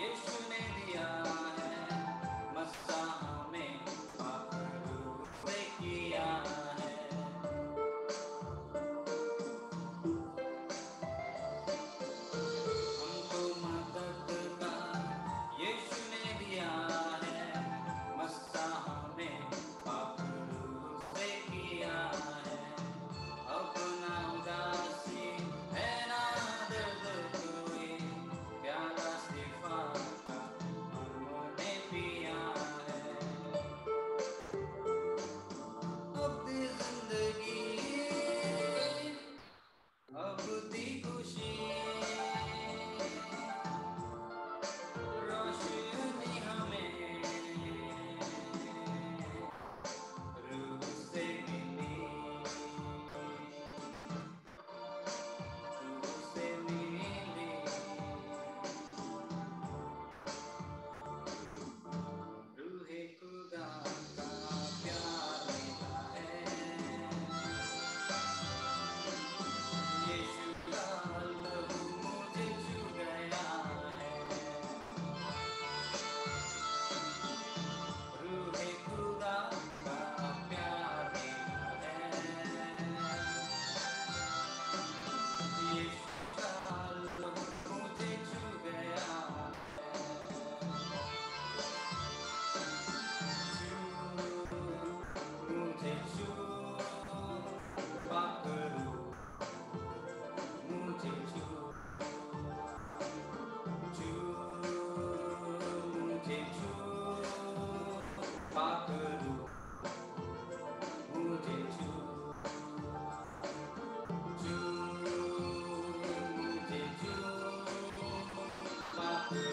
यीशु ने दिया है, मसीह में पाखरू से किया है। हमको मददगार यीशु ने दिया है, मसीह में पाखरू से किया है। अपना उदासी है ना दर्द कोई, प्याला शिफा का उन्होंने पिया है। अब दी जिंदगी, अब दी खुशी, रोशनी हमें रूह से मिली, रूह से मिली। रूहे खुदा का प्यार मिला है, यीशु का लहू मुझे छू गया है। रूहे खुदा का प्यार मिला है, यीशु का लहू मुझे छू गया है। मुझे छू पाकरू, मुझे छू मुझे छू पाकरू, मुझे छू मुझे छू पाकरू, मुझे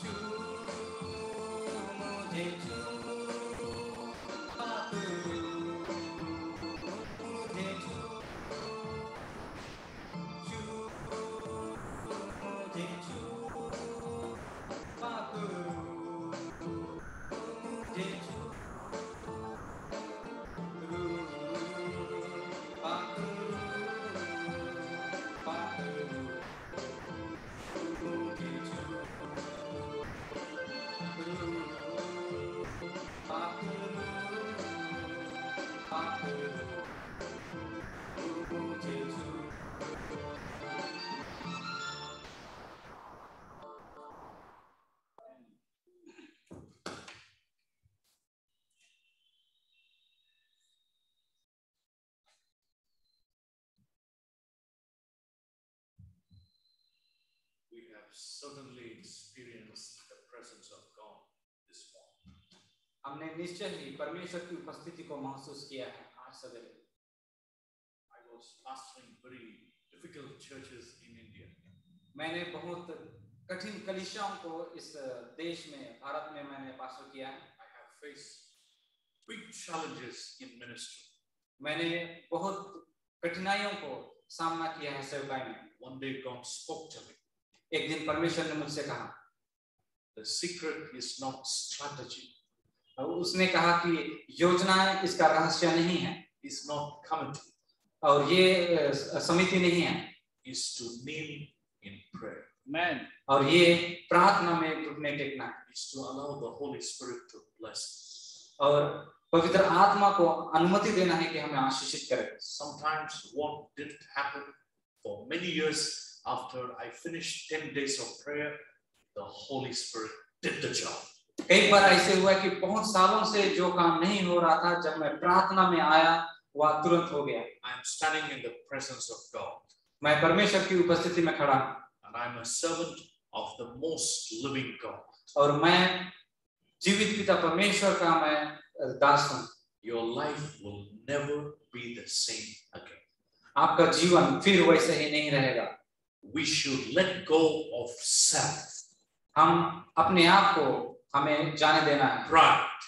छू मुझे छू पाकरू, मुझे छू मुझे छू पाकरू, मुझे छू पाकरू, पाकरू, मुझे छू We have certainly experienced the presence of God this morning. हमने निश्चय ही परमेश्वर की उपस्थिति को महसूस किया है आज सवेरे। I was pastoring very difficult churches in India. मैंने बहुत कठिन कलीसियाओं को इस देश में, भारत में मैंने पास्टर किया है। I have faced big challenges in ministry. मैंने बहुत कठिनाइयों को सामना किया है सेवकाई में। One day God spoke to me. एक दिन परमेश्वर ने मुझसे कहा, The secret is not strategy. और उसने कहा कि योजनाएं इसका रहस्य नहीं है, It's not committee. और ये समिति नहीं है, Is to kneel in prayer. Amen. और ये प्रार्थना में घुटने टेकना है, Is to allow the Holy Spirit to bless us. और पवित्र आत्मा को अनुमति देना है कि हमें आशीषित करे। Sometimes what didn't happen for many years, after I finished 10 days of prayer, the Holy Spirit did the job. कई बार ऐसे हुआ कि बहुत सालों से जो काम नहीं हो रहा था, जब मैं प्रार्थना में आया वह तुरंत हो गया। I am standing in the presence of God. मैं परमेश्वर की उपस्थिति में खड़ा हूँ And I am a servant of the most living God. और मैं जीवित पिता परमेश्वर का मैं दास हूँ। Your life will never be the same again. आपका जीवन फिर वैसे ही नहीं रहेगा। We should let go of self, हम अपने आप को हमें जाने देना है। pride,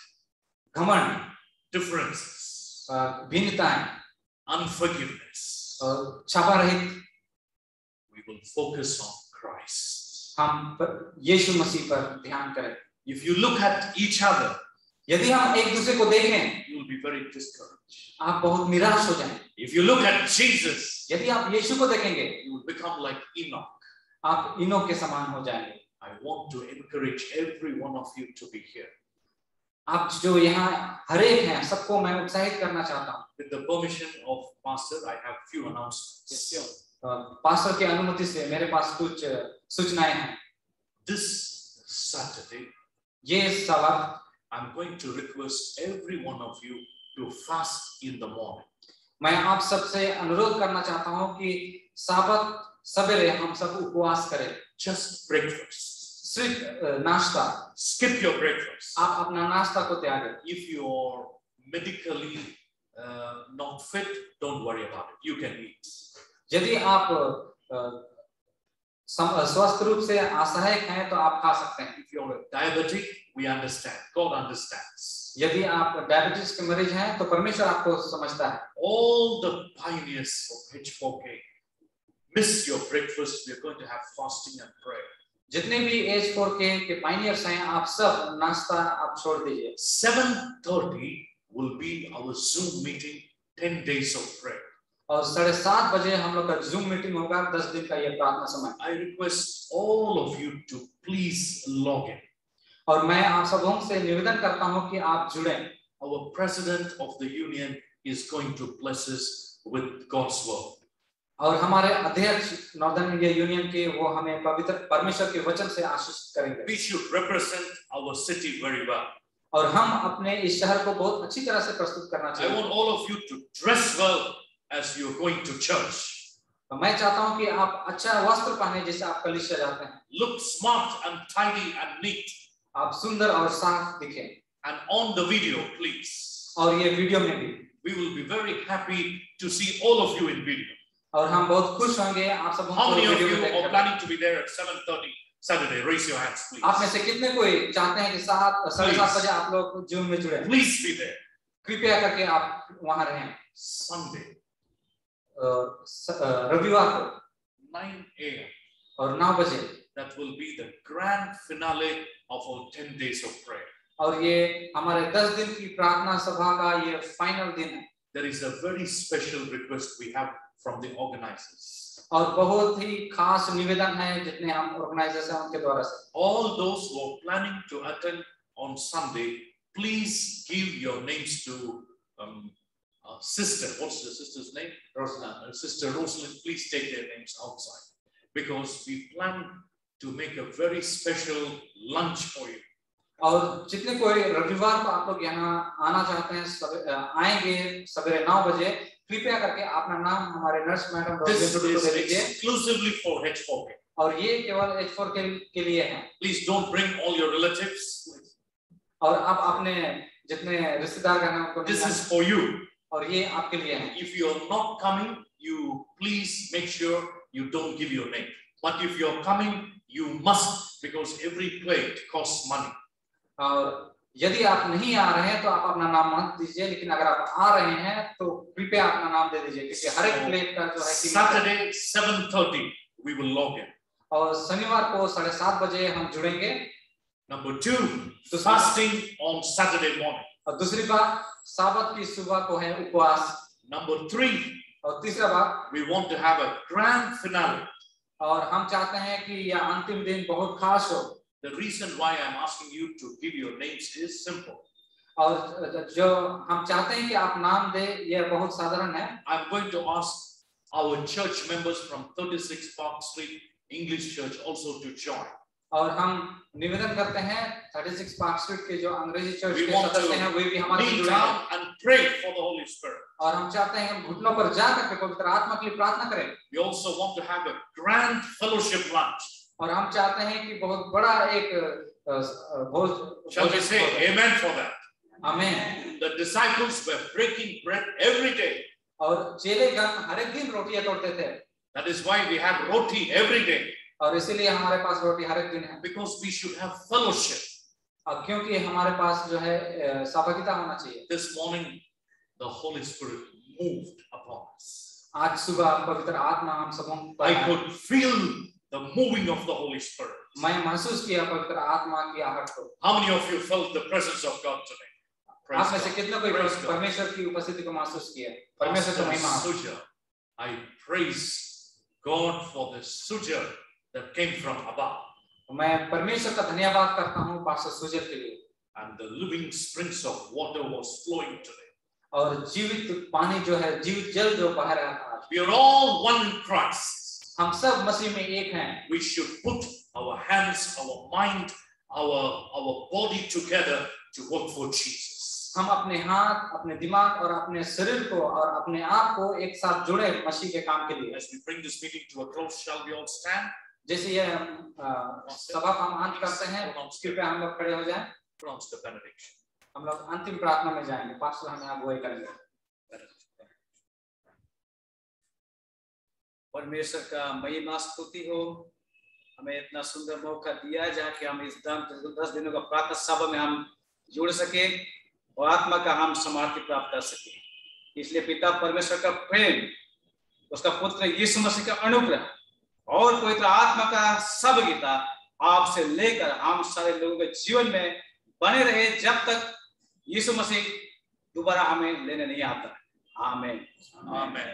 घमंड, differences, भिन्नताएं, unforgiveness. छापा रहित, We will focus on Christ. हम यीशु मसीह पर ध्यान करें। If you look at each other, यदि हम एक दूसरे को देखें, you will be very discouraged. आप बहुत निराश हो जाएं। If you look at Jesus, यदि आप यीशु को देखेंगे, you will become like Enoch. आप इनों के समान हो जाएंगे। I want to encourage every one of you to be here. आप जो यहाँ हर एक हैं, सबको मैं उत्साहित करना चाहता हूँ। With the permission of Pastor, I have few announcements. Pastor की अनुमति से मेरे पास कुछ सूचनाएं हैं। This Saturday, ये सवाल I'm going to request every one of you to fast in the morning. मैं आप सबसे अनुरोध करना चाहता हूँ कि साबत सवेरे हम सब उपवास करें। Just breakfast. सिर्फ नाश्ता। Skip your breakfast. आप अपना नाश्ता को त्यागें। If you are medically not fit, don't worry about it. You can eat. यदि आप स्वस्थ रूप से असहायक हैं तो आप खा सकते हैं। If you are diabetic, we understand. God understands. यदि आप डायबिटीज के मरीज हैं तो परमेश्वर आपको समझता है। All the pioneers of H4K, miss your breakfast. We are going to have fasting and prayer. जितने भी H4K के पायनियर्स हैं, आप सब नाश्ता आप छोड़ दीजिए। 7:30 will be our Zoom meeting, 10 days of prayer. और 7:30 बजे हम लोग का जूम मीटिंग होगा, 10 दिन का ये प्रार्थना समय। I request all of you to please log in. और मैं आप सबों से निवेदन करता हूँ कि आप जुड़ें। Our president of the union is going to bless us with God's word. और हमारे अध्यक्ष नॉर्दर्न इंडिया यूनियन के वो हमें पवित्र परमेश्वर के वचन से आशीष करेंगे। We should represent our city very well. और हम अपने इस शहर को बहुत अच्छी तरह से प्रस्तुत करना I चाहिए। want all of you to dress well as you are going to church. मैं चाहता हूँ कि आप अच्छा वस्त्र पहने जैसे आप कलीसिया जाते हैं। Look smart and tidy and neat. आप सुंदर और साफ दिखें। And on the video, please. और ये वीडियो में भी। We will be very happy to see all of you in video. और हम बहुत खुश होंगे आप सब। How many of you are planning to be there at 7:30 Saturday? Raise your hands, please. आप में से कितने कोई चाहते हैं कि 7:30 बजे आप लोग जूम में जुड़े? Please be there. कृपया करके आप वहां रहें। Sunday, रविवार को 9 a.m. और 9 बजे। That will be the grand finale of our 10 days of prayer. और ये हमारे 10 दिन की प्रार्थना सभा का ये फाइनल दिन है। There is a very special request we have from the organizers. और बहुत ही खास निवेदन है जितने हम ऑर्गेनाइजर्स हैं उनके द्वारा से। All those who are planning to attend on Sunday, please give your names to sister. What's the sister's name? Rosalind. Sister Rosalind, please take their names outside because we plan to make a very special lunch for you. और जितने कोई रविवार को आप लोग यहाँ आना चाहते हैं आएंगे सवेरे 9 बजे, कृपया करके अपना नाम हमारे nurse madam This is exclusively for H4K. और ये केवल H4K के लिए है। Please don't bring all your relatives. और आप अपने जितने रिश्तेदार हैं उनको This is for you. और ये आपके लिए है। If you are not coming, you please make sure you don't give your name. But if you are coming, you must, because every plate costs money. और यदि आप नहीं आ रहे हैं तो आप अपना नाम मत दीजिए, लेकिन अगर आप आ रहे हैं तो कृपया अपना नाम दे दीजिए क्योंकि हर एक प्लेट का जो है Saturday 7:30 we will log in. और शनिवार को 7:30 बजे हम जुड़ेंगे। Number 2, fasting on Saturday morning. और दूसरी बात साबत की सुबह को है उपवास। Number 3, और तीसरा बात we want to have a grand finale. और हम चाहते हैं कि यह अंतिम दिन बहुत खास हो। The reason why I am asking you to give your names is simple. और जो हम चाहते हैं कि आप नाम दें यह बहुत साधारण है। I'm going to ask our church members from 36 Park Street English Church also to join. और हम निवेदन करते हैं 36 पार्क स्ट्रीट के जो अंग्रेजी चर्च We के want सदस्य हैं वे भी हमारे साथ kneel जुड़े हैं down and pray for the Holy Spirit. और हम चाहते हैं हम घुटनों पर जाकर के पवित्र आत्मा के लिए प्रार्थना करें We also want to have a grand fellowship lunch. और हम चाहते हैं कि बहुत बड़ा एक भोज Shall we say amen for that? आमीन The disciples were breaking bread every day. और चेलेगण हर एक दिन रोटियां तोड़ते थे That is why we have roti every day. और इसीलिए हमारे पास रोटी हर एक दिन है Because we should have fellowship. और क्योंकि हमारे पास जो है सहभागिता होना चाहिए This morning, the Holy Spirit moved upon us. आज सुबह पवित्र आत्मा हम सबों पर I आया। could feel the moving of the Holy Spirit. मैं महसूस किया पवित्र आत्मा की आहट को How many of you felt the presence of God today? Praise आप में से God. कितने कोई Praise God. परमेश्वर की उपस्थिति को महसूस किया परमेश्वर की महिमा Pastor Suja, I praise God for the Suja that came from above. मैं परमेश्वर का धन्यवाद करता हूँ पास्टर सुजल के लिए And the living springs of water was flowing today. और जीवित पानी जो है जीवित जल जो बह रहा था We are all one in Christ. हम सब मसीह में एक हैं We should put our hands, our mind, our body together to work for Jesus. हम अपने हाथ अपने दिमाग और अपने शरीर को और अपने आप को एक साथ जुड़े मसीह के काम के लिए As we bring this meeting to a close, shall we all stand? जैसे ये सभा का हम अंत करते हैं कृपया हम लोग खड़े हो जाएं Pronounce the benediction. हम लोग अंतिम प्रार्थना में जाएंगे पास्टर हमें अगुवाई करेंगे परमेश्वर का महिमा स्तुति हो हमें इतना सुंदर मौका दिया है जहाँ कि हम इस 10 दिनों का प्रार्थना सभा में हम जुड़ सके और आत्मा का हम समाधि प्राप्त कर सके इसलिए पिता परमेश्वर का प्रेम उसका पुत्र यीशु मसीह का अनुग्रह और पवित्र आत्मा का सहभागिता आपसे लेकर हम सारे लोगों के जीवन में बने रहे जब तक यीशु मसीह दोबारा हमें लेने नहीं आता आमीन Amen.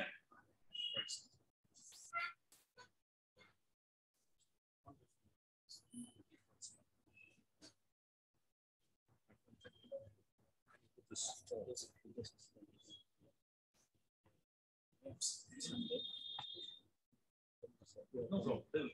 No problem.